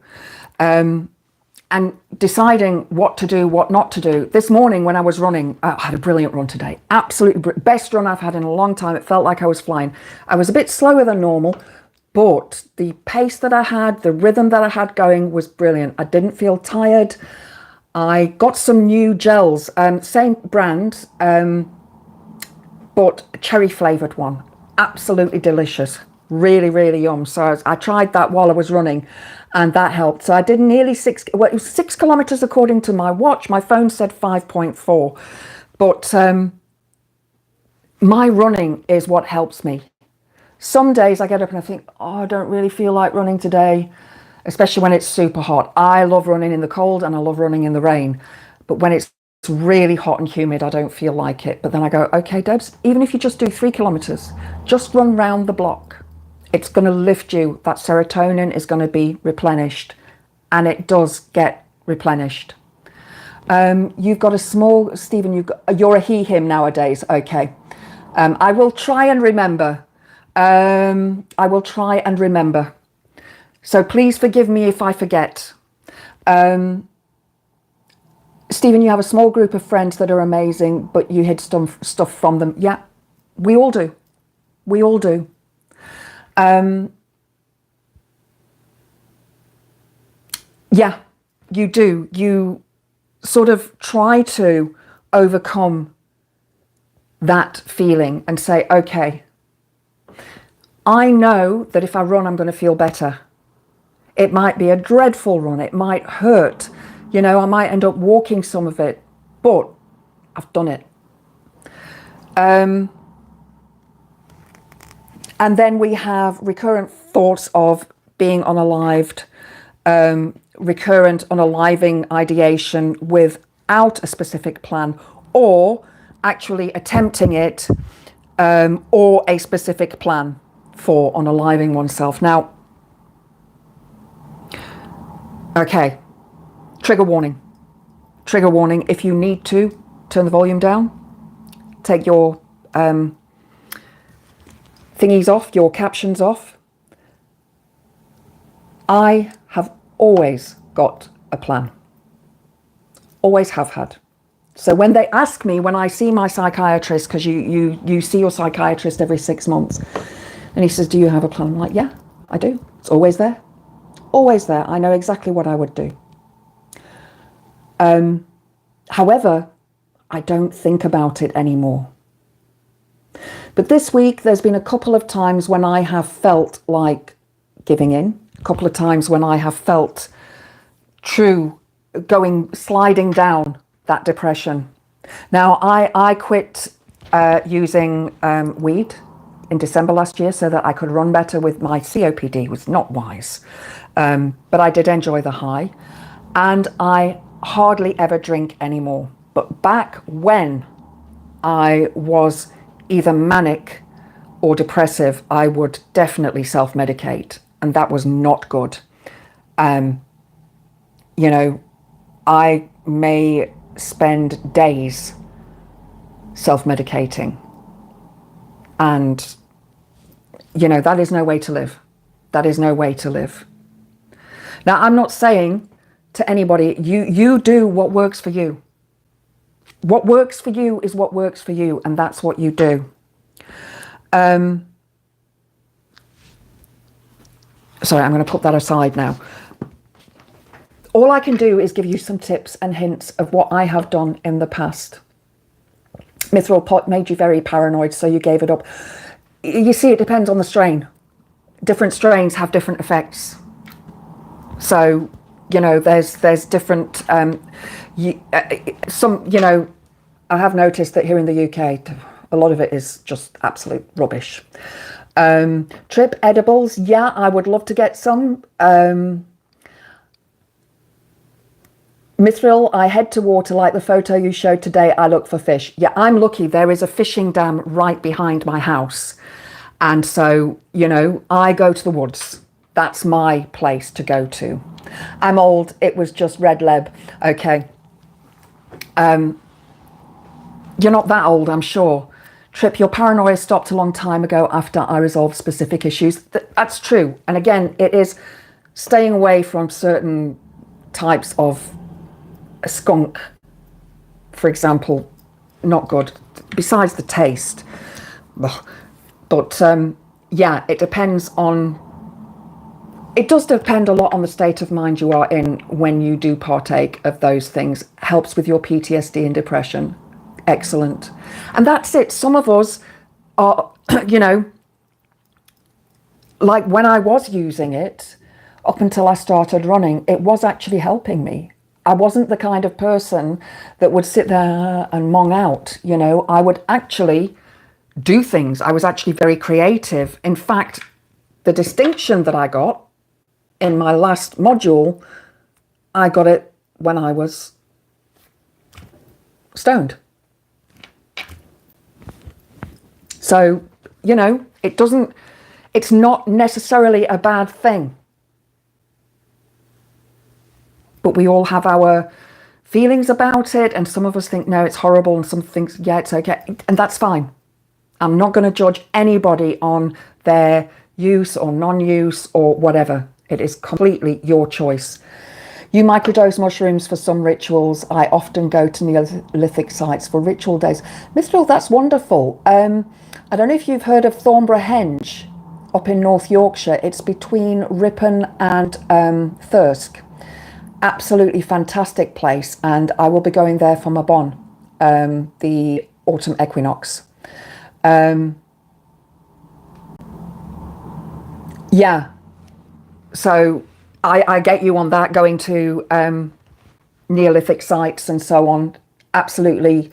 And deciding what to do, what not to do. This morning when I was running, I had a brilliant run today. Absolutely best run I've had in a long time. It felt like I was flying. I was a bit slower than normal, but the pace that I had, the rhythm that I had going was brilliant. I didn't feel tired. I got some new gels, same brand, but cherry flavored one. Absolutely delicious. Really, really yum. So I tried that while I was running, and that helped. So I did nearly it was 6 kilometers according to my watch. My phone said 5.4. But my running is what helps me. Some days I get up and I think, I don't really feel like running today, especially when it's super hot. I love running in the cold and I love running in the rain. But when it's really hot and humid, I don't feel like it. But then I go, okay, Debs, even if you just do 3 kilometers, just run round the block. It's going to lift you. That serotonin is going to be replenished, and it does get replenished. You've got a small, Stephen, you're a he, him nowadays. Okay. I will try and remember. So please forgive me if I forget. Stephen, you have a small group of friends that are amazing, but you hid stuff from them. Yeah, we all do. We all do. Yeah, you do. You sort of try to overcome that feeling and say, okay, I know that if I run, I'm going to feel better. It might be a dreadful run. It might hurt. I might end up walking some of it, but I've done it. And then we have recurrent thoughts of being unalived, recurrent unaliving ideation without a specific plan, or actually attempting it, or a specific plan for unaliving oneself. Now, okay, trigger warning. Trigger warning. If you need to, turn the volume down, take your thingies off, your captions off. I have always got a plan. Always have had. So when they ask me, when I see my psychiatrist, because you see your psychiatrist every 6 months, and he says, do you have a plan? I'm like, yeah, I do. It's always there. Always there. I know exactly what I would do. However, I don't think about it anymore. But this week, there's been a couple of times when I have felt like giving in, a couple of times when I have felt sliding down that depression. Now, I quit using weed in December last year so that I could run better with my COPD. It was not wise, but I did enjoy the high, and I hardly ever drink anymore. But back when I was either manic or depressive, I would definitely self-medicate, and that was not good. I may spend days self-medicating, and that is no way to live. That is no way to live. Now, I'm not saying to anybody, you do what works for you. What works for you is what works for you, and that's what you do. Sorry, I'm going to put that aside now. all I can do is give you some tips and hints of what I have done in the past. Mithril pot made you very paranoid, so you gave it up. You see, it depends on the strain. Different strains have different effects. So, you know, there's different, some, you know, I have noticed that here in the UK, a lot of it is just absolute rubbish. Trip edibles, yeah, I would love to get some. Mithril, I head to water like the photo you showed today. I look for fish. Yeah, I'm lucky. There is a fishing dam right behind my house. And so, you know, I go to the woods. That's my place to go to. I'm old. It was just red leb. Okay. You're not that old, I'm sure. Trip, your paranoia stopped a long time ago after I resolved specific issues. That's true. And again, it is staying away from certain types of skunk, for example, not good, besides the taste. But yeah, it depends on, it does depend a lot on the state of mind you are in when you do partake of those things. Helps with your PTSD and depression. Excellent. And that's it. Some of us are, you know, like when I was using it, up until I started running, it was actually helping me. I wasn't the kind of person that would sit there and mong out, you know. I would actually do things. I was actually very creative. In fact, the distinction that I got in my last module, I got it when I was stoned. So, you know, it's not necessarily a bad thing. But we all have our feelings about it, and some of us think, no, it's horrible, and some think, yeah, it's okay. And that's fine. I'm not going to judge anybody on their use or non-use or whatever. It is completely your choice. You microdose mushrooms for some rituals. I often go to Neolithic sites for ritual days. Mithril, that's wonderful. I don't know if you've heard of Thornborough Henge up in North Yorkshire. It's between Ripon and Thirsk. Absolutely fantastic place, and I will be going there for Mabon, the autumn equinox. Yeah, so I get you on that, going to Neolithic sites and so on. Absolutely.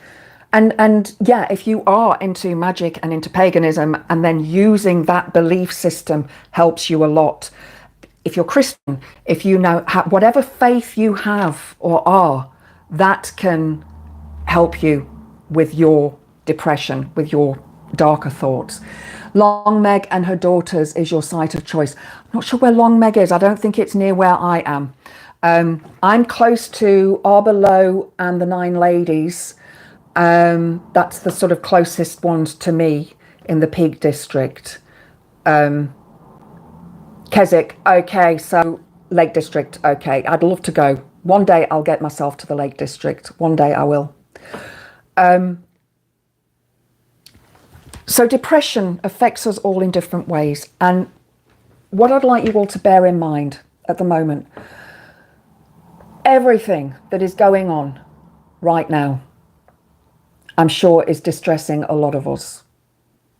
And yeah, if you are into magic and into paganism, and then using that belief system helps you a lot. If you're Christian, if you know, whatever faith you have or are, that can help you with your depression, with your darker thoughts. Long Meg and her daughters is your site of choice. I'm not sure where Long Meg is. I don't think it's near where I am. I'm close to Arbor Low and the Nine Ladies. That's the sort of closest ones to me in the Peak District. Keswick, okay, so Lake District, okay, I'd love to go. One day I'll get myself to the Lake District. One day I will. So depression affects us all in different ways. And what I'd like you all to bear in mind at the moment, everything that is going on right now, I'm sure is distressing a lot of us.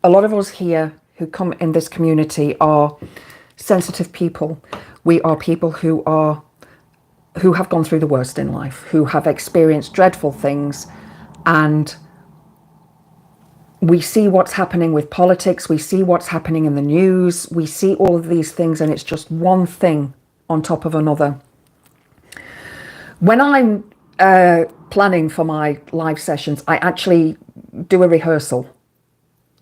A lot of us here who come in this community are sensitive people. We are people who have gone through the worst in life, who have experienced dreadful things, and we see what's happening with politics, we see what's happening in the news, we see all of these things, and it's just one thing on top of another. When I'm planning for my live sessions, I actually do a rehearsal.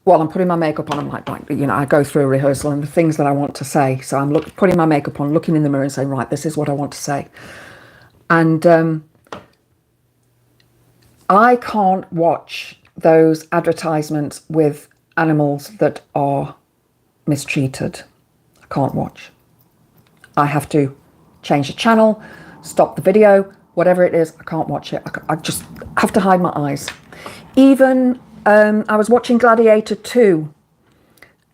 While I'm putting my makeup on, I'm like, you know, I go through a rehearsal and the things that I want to say. So I'm putting my makeup on, looking in the mirror and saying, right, this is what I want to say. And I can't watch those advertisements with animals that are mistreated. I can't watch. I have to change the channel, stop the video, whatever it is, I can't watch it. I just have to hide my eyes. Even I was watching Gladiator 2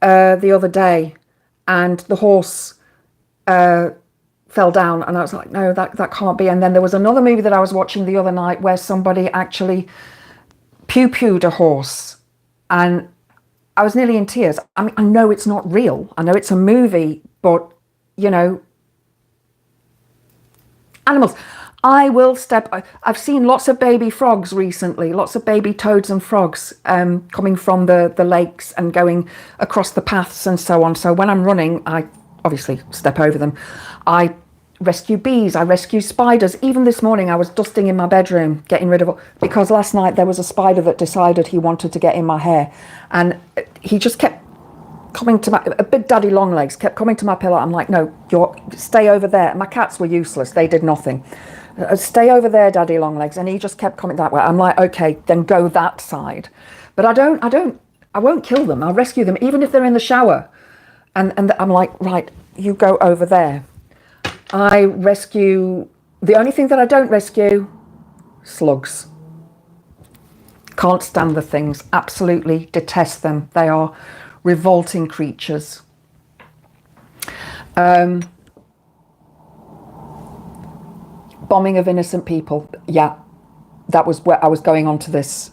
the other day, and the horse fell down, and I was like, no, that can't be. And then there was another movie that I was watching the other night where somebody actually pew-pewed a horse, and I was nearly in tears. I mean, I know it's not real. I know it's a movie, but, you know, animals. I've seen lots of baby frogs recently, lots of baby toads and frogs coming from the lakes and going across the paths and so on. So when I'm running, I obviously step over them. I rescue bees, I rescue spiders. Even this morning I was dusting in my bedroom, getting rid of, because last night there was a spider that decided he wanted to get in my hair, and he just kept coming to a big daddy long legs kept coming to my pillow. I'm like, no, stay over there. My cats were useless, they did nothing. Stay over there, daddy long legs. And he just kept coming that way. I'm like, okay, then go that side. But I won't kill them. I'll rescue them even if they're in the shower. And I'm like, right, you go over there. I rescue, the only thing that I don't rescue, slugs. Can't stand the things, absolutely detest them. They are revolting creatures. Bombing of innocent people. Yeah, that was where I was going on to this.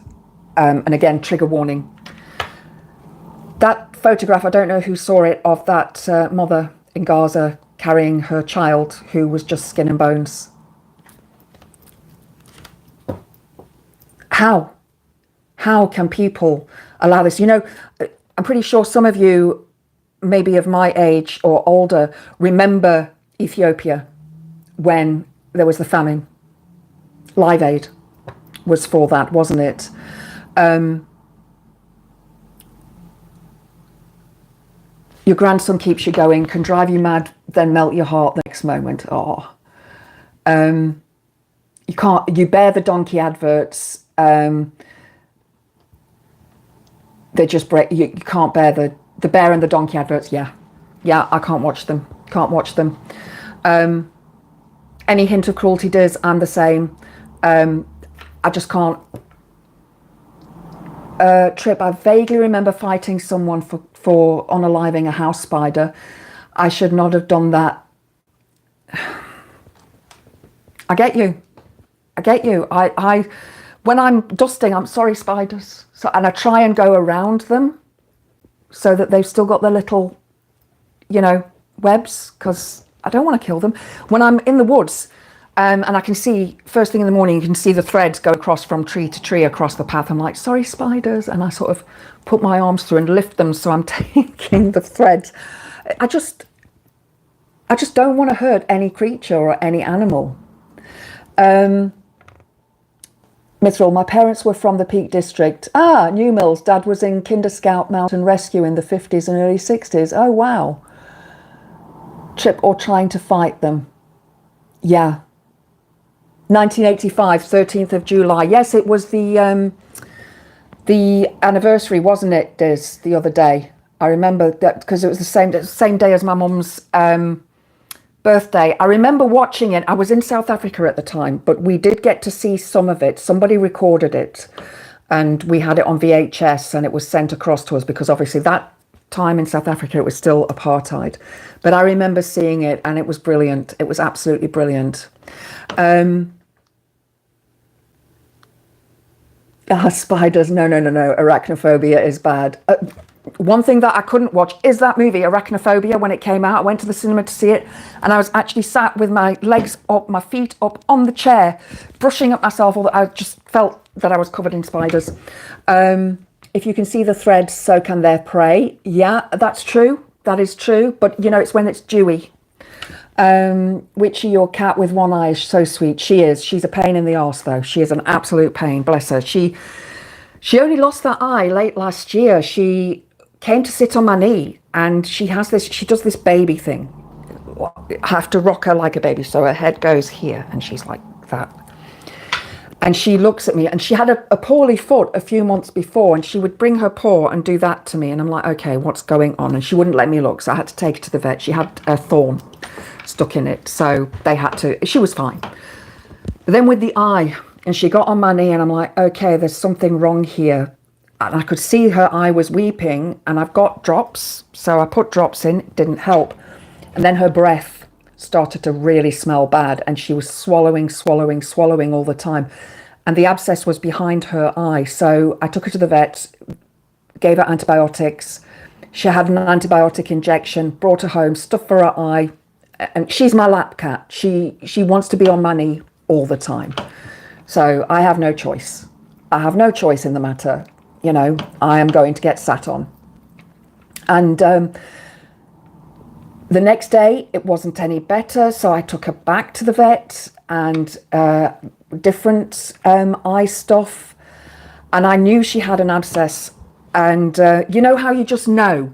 And again, trigger warning. That photograph, I don't know who saw it, of that mother in Gaza carrying her child who was just skin and bones. How can people allow this? You know, I'm pretty sure some of you, maybe of my age or older, remember Ethiopia when there was the famine. Live Aid was for that, wasn't it? Your grandson keeps you going, can drive you mad, then melt your heart the next moment. You bear the donkey adverts. They just break. You can't bear the bear and the donkey adverts. Yeah, I can't watch them. Any hint of cruelty does, I'm the same. I just can't. Trip, I vaguely remember fighting someone for unaliving a house spider. I should not have done that. I get you. I when I'm dusting, I'm sorry, spiders. So, and I try and go around them so that they've still got their little, webs, because I don't want to kill them. When I'm in the woods, and I can see, first thing in the morning, you can see the threads go across from tree to tree across the path. I'm like, sorry, spiders. And I sort of put my arms through and lift them so I'm taking the threads. I just don't want to hurt any creature or any animal. Mithril, my parents were from the Peak District. New Mills. Dad was in Kinder Scout Mountain Rescue in the 50s and early 60s. Oh, wow. Trip, or trying to fight them. Yeah. 1985, 13th of July. Yes, it was the anniversary, wasn't it, Diz, the other day? I remember that because it was the same day as my mum's birthday. I remember watching it. I was in South Africa at the time, but we did get to see some of it. Somebody recorded it and we had it on VHS and it was sent across to us because obviously that time in South Africa, it was still apartheid. But I remember seeing it and it was brilliant. It was absolutely brilliant. Spiders, no. Arachnophobia is bad. One thing that I couldn't watch is that movie, Arachnophobia, when it came out. I went to the cinema to see it, and I was actually sat with my legs up, my feet up on the chair, brushing up myself. I just felt that I was covered in spiders. If you can see the threads, so can their prey. Yeah, that's true. That is true. But, it's when it's dewy. Witchy, your cat with one eye is so sweet. She is. She's a pain in the arse, though. She is an absolute pain. Bless her. She only lost that eye late last year. She came to sit on my knee, and she does this baby thing. I have to rock her like a baby, so her head goes here, and she's like that. And she looks at me, and she had a poorly foot a few months before, and she would bring her paw and do that to me, and I'm like, okay, what's going on? And she wouldn't let me look, so I had to take her to the vet. She had a thorn stuck in it, so she was fine. But then with the eye, and she got on my knee, and I'm like, okay, there's something wrong here. And I could see her eye was weeping, and I've got drops, so I put drops in, it didn't help. And then her breath started to really smell bad, and she was swallowing all the time. And the abscess was behind her eye. So I took her to the vet, gave her antibiotics. She had an antibiotic injection, brought her home, stuff for her eye. And she's my lap cat. She wants to be on my knee all the time. So I have no choice. I have no choice in the matter. You know, I am going to get sat on. And the next day, it wasn't any better. So I took her back to the vet and different eye stuff. And I knew she had an abscess. And you know how you just know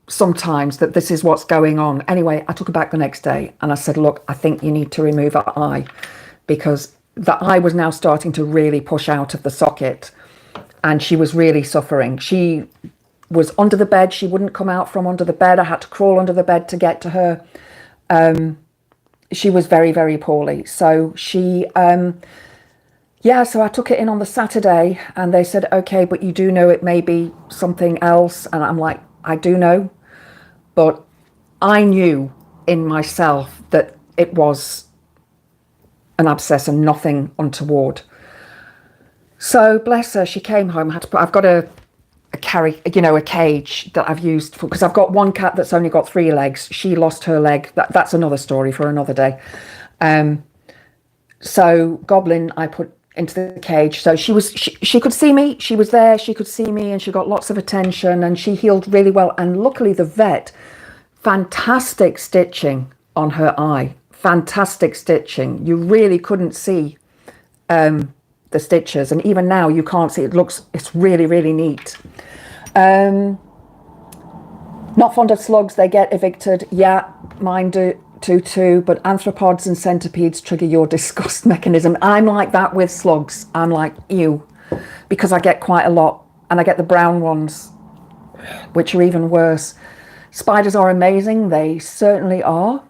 sometimes that this is what's going on. Anyway, I took her back the next day and I said, look, I think you need to remove her eye, because the eye was now starting to really push out of the socket and she was really suffering. She was under the bed. She wouldn't come out from under the bed. I had to crawl under the bed to get to her. She was very, very poorly. So she, so I took it in on the Saturday and they said, okay, but you do know it may be something else. And I'm like, I do know, but I knew in myself that it was an abscess and nothing untoward. So bless her, she came home. I've got a cage that I've used for, because I've got one cat that's only got 3 legs. She lost her leg. That's another story for another day. So Goblin, I put into the cage. So she could see me. She was there. She could see me, and she got lots of attention, and she healed really well. And luckily, the vet, fantastic stitching on her eye. Fantastic stitching. You really couldn't see the stitches, and even now you can't see. It's really, really neat. Not fond of slugs. They get evicted. Yeah, mine do too, but arthropods and centipedes trigger your disgust mechanism. I'm like that with slugs. I'm like, ew, because I get quite a lot, and I get the brown ones, which are even worse. Spiders are amazing. They certainly are.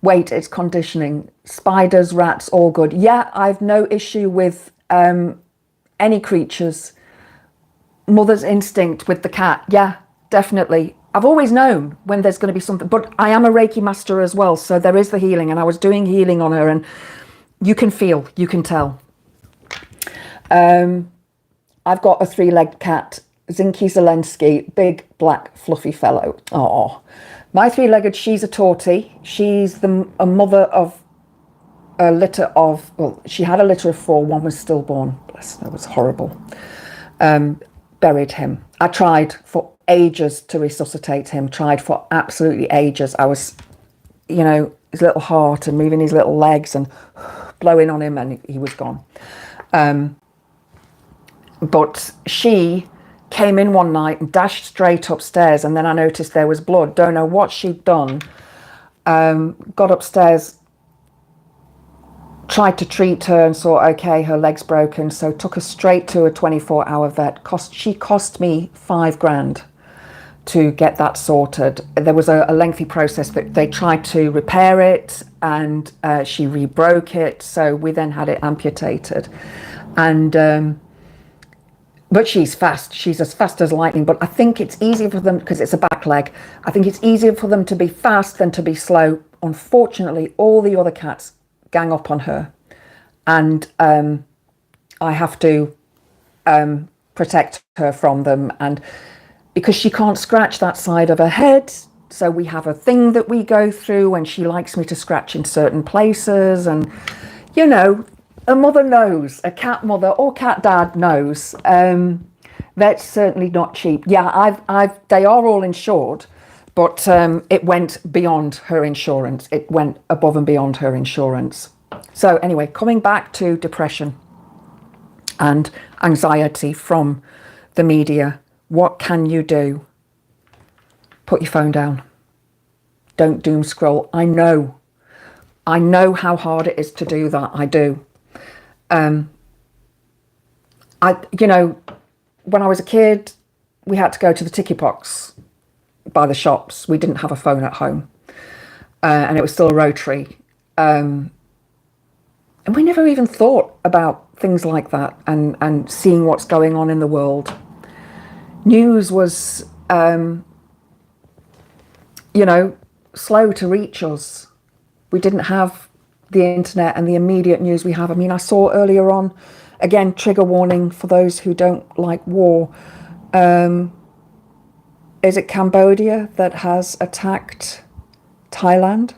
Wait, it's conditioning. Spiders, rats, all good. Yeah, I've no issue with any creatures. Mother's instinct with the cat. Yeah, definitely. I've always known when there's going to be something, but I am a Reiki master as well. So there is the healing, and I was doing healing on her, and you can feel, you can tell. I've got a 3-legged cat, Zinke Zelensky, big, black, fluffy fellow. Oh, my 3-legged, she's a tortie. She's a mother of a litter of, well, she had a litter of 4. One was stillborn. Bless, that was horrible. Buried him. I tried for ages to resuscitate him, tried for absolutely ages. I was, his little heart and moving his little legs and blowing on him, and he was gone. But she came in one night and dashed straight upstairs, and then I noticed there was blood. Don't know what she'd done. Got upstairs, tried to treat her and saw, okay, her leg's broken, so took her straight to a 24-hour vet. She cost me $5,000 to get that sorted. There was a lengthy process, but they tried to repair it, and she re-broke it, so we then had it amputated. And but she's fast. She's as fast as lightning. But I think it's easier for them, because it's a back leg, I think it's easier for them to be fast than to be slow. Unfortunately, all the other cats gang up on her, and I have to protect her from them, and because she can't scratch that side of her head, so we have a thing that we go through, and she likes me to scratch in certain places, and a mother knows, a cat mother or cat dad knows. That's certainly not cheap. Yeah, they are all insured, but it went beyond her insurance. It went above and beyond her insurance. So anyway, coming back to depression and anxiety from the media, what can you do? Put your phone down. Don't doom scroll. I know how hard it is to do that. I do. When I was a kid, we had to go to the ticket box by the shops. We didn't have a phone at home, and it was still a rotary. And we never even thought about things like that, and seeing what's going on in the world. News was, slow to reach us. We didn't have the internet and the immediate news we have. I mean, I saw earlier on, again, trigger warning for those who don't like war. Is it Cambodia that has attacked Thailand?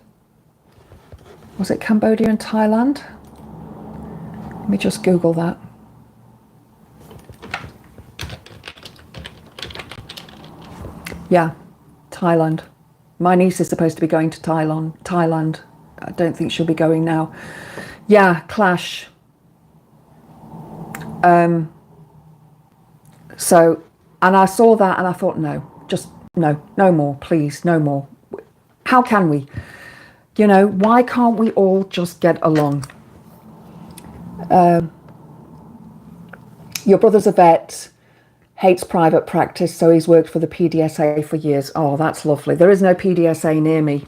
Was it Cambodia and Thailand? Let me just Google that. Yeah, Thailand. My niece is supposed to be going to Thailand. I don't think she'll be going now. Yeah, clash. So, and I saw that and I thought, no, just no more, please, no more. How can we? You know, why can't we all just get along? Your brother's a vet, hates private practice, so he's worked for the PDSA for years. Oh, that's lovely. There is no PDSA near me,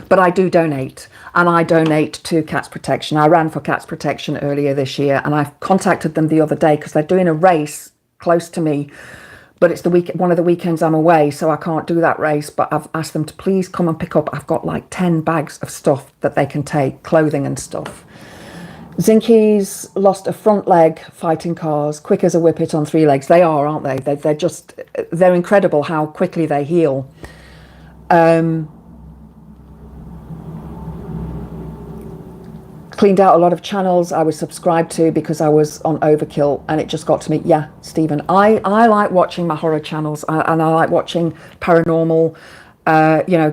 but I do donate, and I donate to Cats Protection. I ran for Cats Protection earlier this year, and I've contacted them the other day because they're doing a race close to me, but it's one of the weekends I'm away, so I can't do that race. But I've asked them to please come and pick up. I've got like 10 bags of stuff that they can take, clothing and stuff. Zinky's lost a front leg fighting cars, quick as a whippet on 3 legs. They are, aren't they? They're incredible how quickly they heal. Cleaned out a lot of channels I was subscribed to because I was on Overkill, and it just got to me. Yeah, Stephen, I like watching my horror channels, and I like watching paranormal,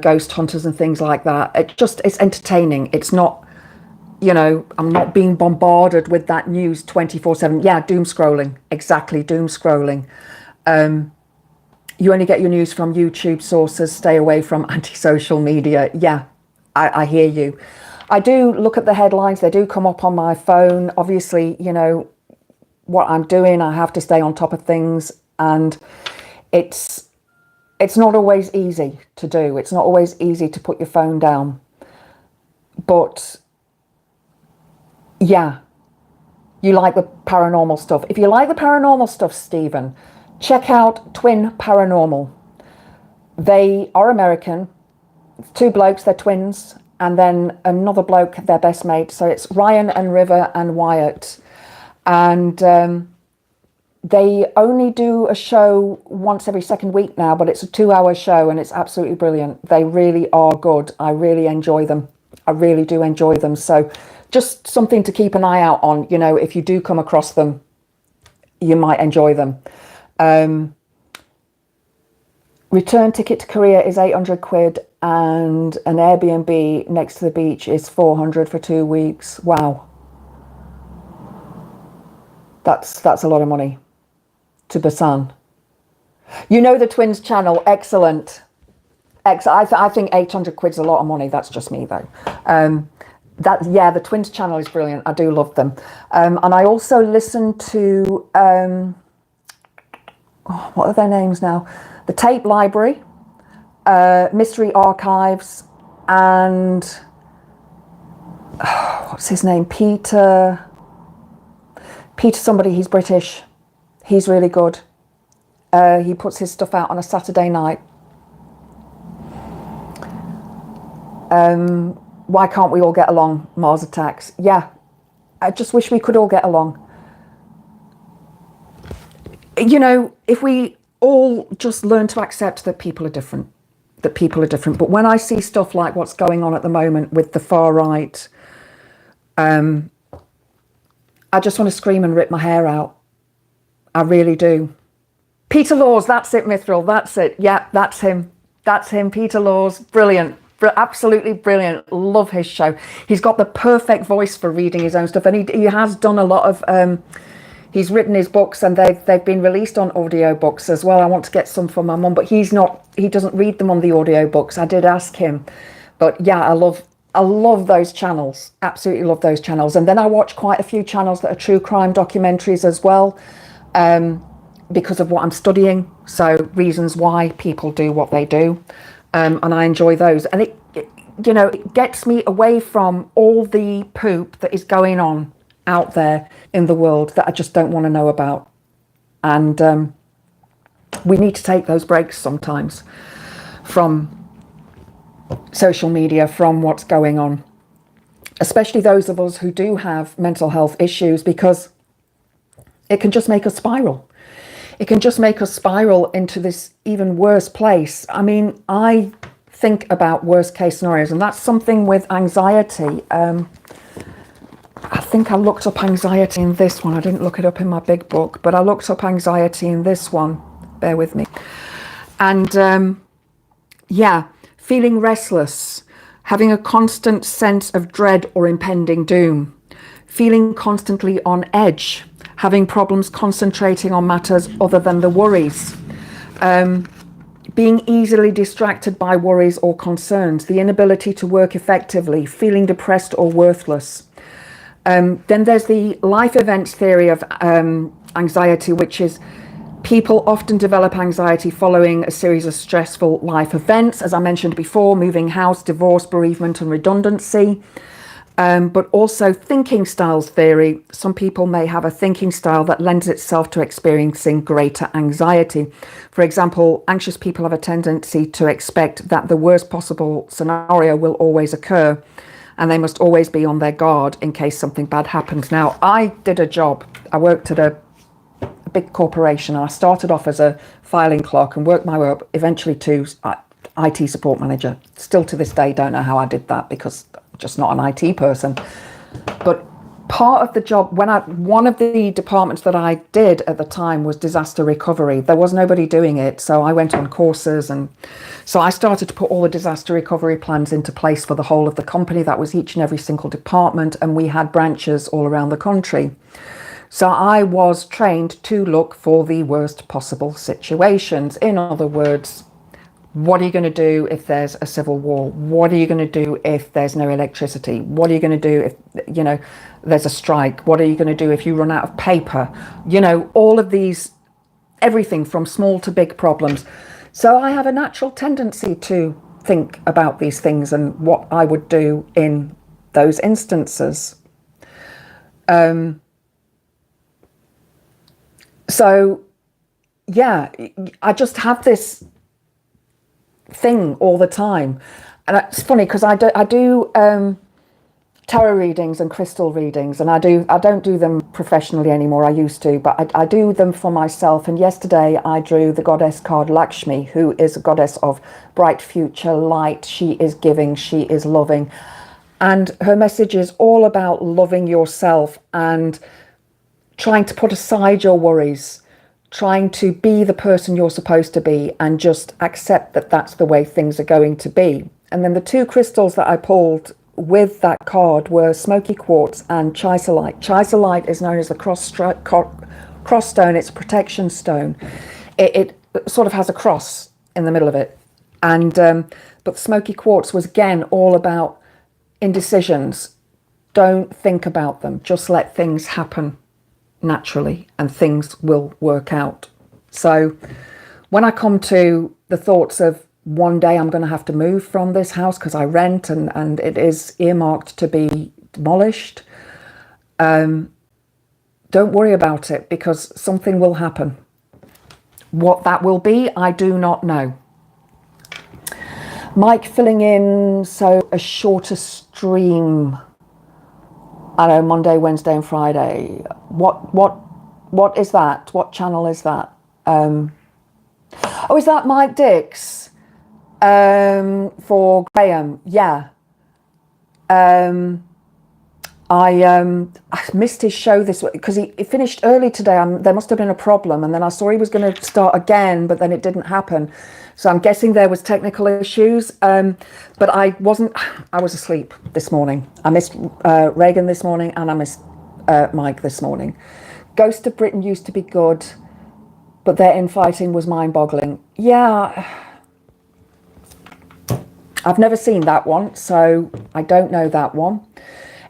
ghost hunters and things like that. It's entertaining. It's not, I'm not being bombarded with that news 24/7. Yeah, doom scrolling. Exactly, doom scrolling. You only get your news from YouTube sources. Stay away from anti-social media. Yeah, I hear you. I do look at the headlines. They do come up on my phone. Obviously, what I'm doing, I have to stay on top of things. And it's not always easy to do. It's not always easy to put your phone down. But yeah, you like the paranormal stuff. If you like the paranormal stuff, Stephen, check out Twin Paranormal. They are American. It's 2 blokes, they're twins. And then another bloke, their best mate. So it's Ryan and River and Wyatt. And they only do a show once every second week now, but it's a 2-hour show and it's absolutely brilliant. They really are good. I really enjoy them. I really do enjoy them. So just something to keep an eye out on. If you do come across them, you might enjoy them. Return ticket to Korea is 800 quid and an Airbnb next to the beach is 400 for 2 weeks. Wow. That's a lot of money to Busan. The Twins channel, excellent. I think 800 quid's a lot of money. That's just me though. The Twins channel is brilliant. I do love them. And I also listen to, what are their names now? The Tape Library, Mystery Archives, and what's his name? Peter somebody, he's British. He's really good. He puts his stuff out on a Saturday night. Why can't we all get along? Mars Attacks. Yeah, I just wish we could all get along. If we all just learn to accept that people are different. But when I see stuff like what's going on at the moment with the far right, I just want to scream and rip my hair out. I really do. Peter Laws, that's it, Mithril, that's it. Yeah, that's him. Peter Laws, brilliant. Absolutely brilliant. Love his show. He's got the perfect voice for reading his own stuff, and he has done a lot of he's written his books and they've been released on audio books as well. I want to get some for my mum, but he doesn't read them on the audio books. I did ask him. But yeah, I love those channels. Absolutely love those channels. And then I watch quite a few channels that are true crime documentaries as well, because of what I'm studying. So reasons why people do what they do. And I enjoy those. And it gets me away from all the poop that is going on out there in the world that I just don't want to know about. And we need to take those breaks sometimes from social media from what's going on, especially those of us who do have mental health issues, because it can just make us spiral. It can just make us spiral into this even worse place. I mean, I think about worst case scenarios, and that's something with anxiety. I think I looked up anxiety in this one. I didn't look it up in my big book, but I looked up anxiety in this one. Bear with me. And yeah, feeling restless, having a constant sense of dread or impending doom, feeling constantly on edge, having problems concentrating on matters other than the worries, being easily distracted by worries or concerns, the inability to work effectively, feeling depressed or worthless. Then there's the life events theory of anxiety, which is people often develop anxiety following a series of stressful life events, as I mentioned before, moving house, divorce, bereavement, and redundancy. But also thinking styles theory. Some people may have a thinking style that lends itself to experiencing greater anxiety. For example, anxious people have a tendency to expect that the worst possible scenario will always occur, and they must always be on their guard in case something bad happens. Now, I did a job. I worked at a big corporation. I started off as a filing clerk and worked my way up eventually to IT support manager. Still to this day, don't know how I did that, because I'm just not an IT person. But part of the job, one of the departments that I did at the time was disaster recovery. There was nobody doing it, so I went on courses, and so I started to put all the disaster recovery plans into place for the whole of the company. That was each and every single department, and we had branches all around the country. So I was trained to look for the worst possible situations. In other words, what are you going to do if there's a civil war? What are you going to do if there's no electricity? What are you going to do if, there's a strike? What are you going to do if you run out of paper? All of these, everything from small to big problems. So I have a natural tendency to think about these things and what I would do in those instances. So, yeah, I just have this thing all the time. And it's funny because I do tarot readings and crystal readings, and I don't do them professionally anymore. I used to, but I do them for myself. And yesterday I drew the goddess card Lakshmi, who is a goddess of bright future, light. She is giving, she is loving. And her message is all about loving yourself and trying to put aside your worries, trying to be the person you're supposed to be, and just accept that that's the way things are going to be. And then the two crystals that I pulled with that card were smoky quartz and chisolite. Chisolite is known as the cross stone. It's a protection stone. It sort of has a cross in the middle of it. And but smoky quartz was again all about indecisions. Don't think about them. Just let things happen naturally, and things will work out. So when I come to the thoughts of one day I'm going to have to move from this house because I rent and it is earmarked to be demolished, don't worry about it, because something will happen. What that will be, I do not know. Mike filling in, so a shorter stream. I know, Monday, Wednesday and Friday. What is that? What channel is that? Is that Mike Dix? For Graham, yeah. I missed his show this week because he finished early today. There must have been a problem, and then I saw he was going to start again, but then it didn't happen. So I'm guessing there was technical issues. But I was asleep this morning. I missed Reagan this morning, and I missed Mike this morning. Ghost of Britain used to be good, but their infighting was mind-boggling. Yeah, I've never seen that one, so I don't know that one.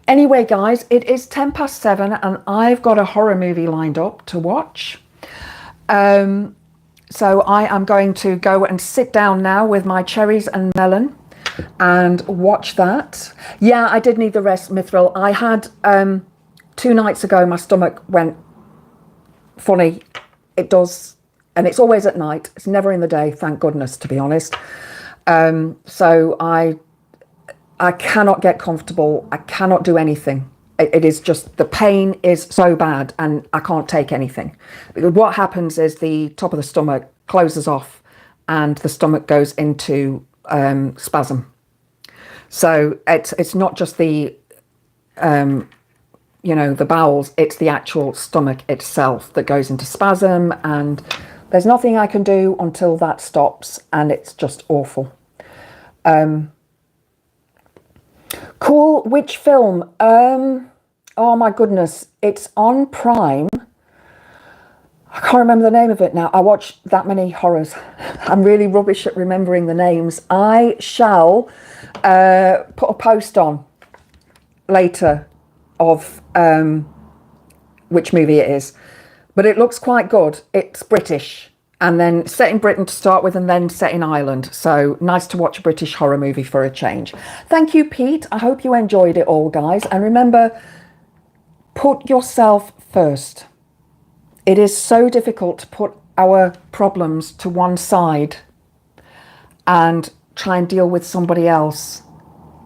Anyway, guys, it is 7:10 and I've got a horror movie lined up to watch. So I am going to go and sit down now with my cherries and melon and watch that. Yeah, I did need the rest, Mithril. I had 2 nights ago, my stomach went funny. It does, and it's always at night. It's never in the day, thank goodness, to be honest. So I cannot get comfortable. I cannot do anything. It is just, the pain is so bad and I can't take anything. Because what happens is the top of the stomach closes off and the stomach goes into spasm. So it's not just the, the bowels, it's the actual stomach itself that goes into spasm, and there's nothing I can do until that stops, and it's just awful. Cool. Which film? Oh my goodness. It's on Prime. I can't remember the name of it now. I watch that many horrors. I'm really rubbish at remembering the names. I shall put a post on later of which movie it is. But it looks quite good. It's British. And then set in Britain to start with, and then set in Ireland. So nice to watch a British horror movie for a change. Thank you, Pete. I hope you enjoyed it all, guys. And remember, put yourself first. It is so difficult to put our problems to one side and try and deal with somebody else.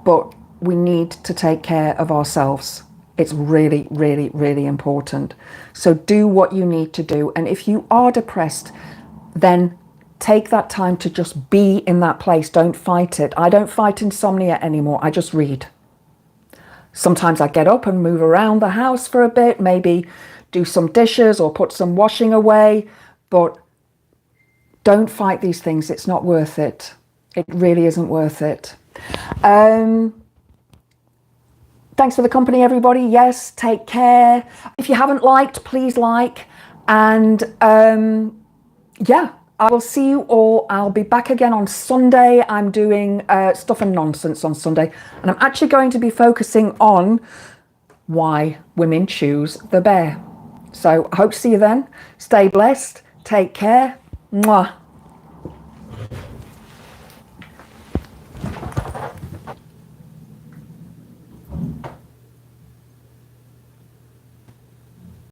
But we need to take care of ourselves. It's really, really, really important. So do what you need to do. And if you are depressed, then take that time to just be in that place. Don't fight it. I don't fight insomnia anymore. I just read. Sometimes I get up and move around the house for a bit, maybe do some dishes or put some washing away, but don't fight these things. It's not worth it. It really isn't worth it. Thanks for the company, everybody. Yes, take care. If you haven't liked, please like. And yeah, I will see you all. I'll be back again on Sunday. I'm doing Stuff and Nonsense on Sunday. And I'm actually going to be focusing on why women choose the bear. So I hope to see you then. Stay blessed. Take care. Mwah.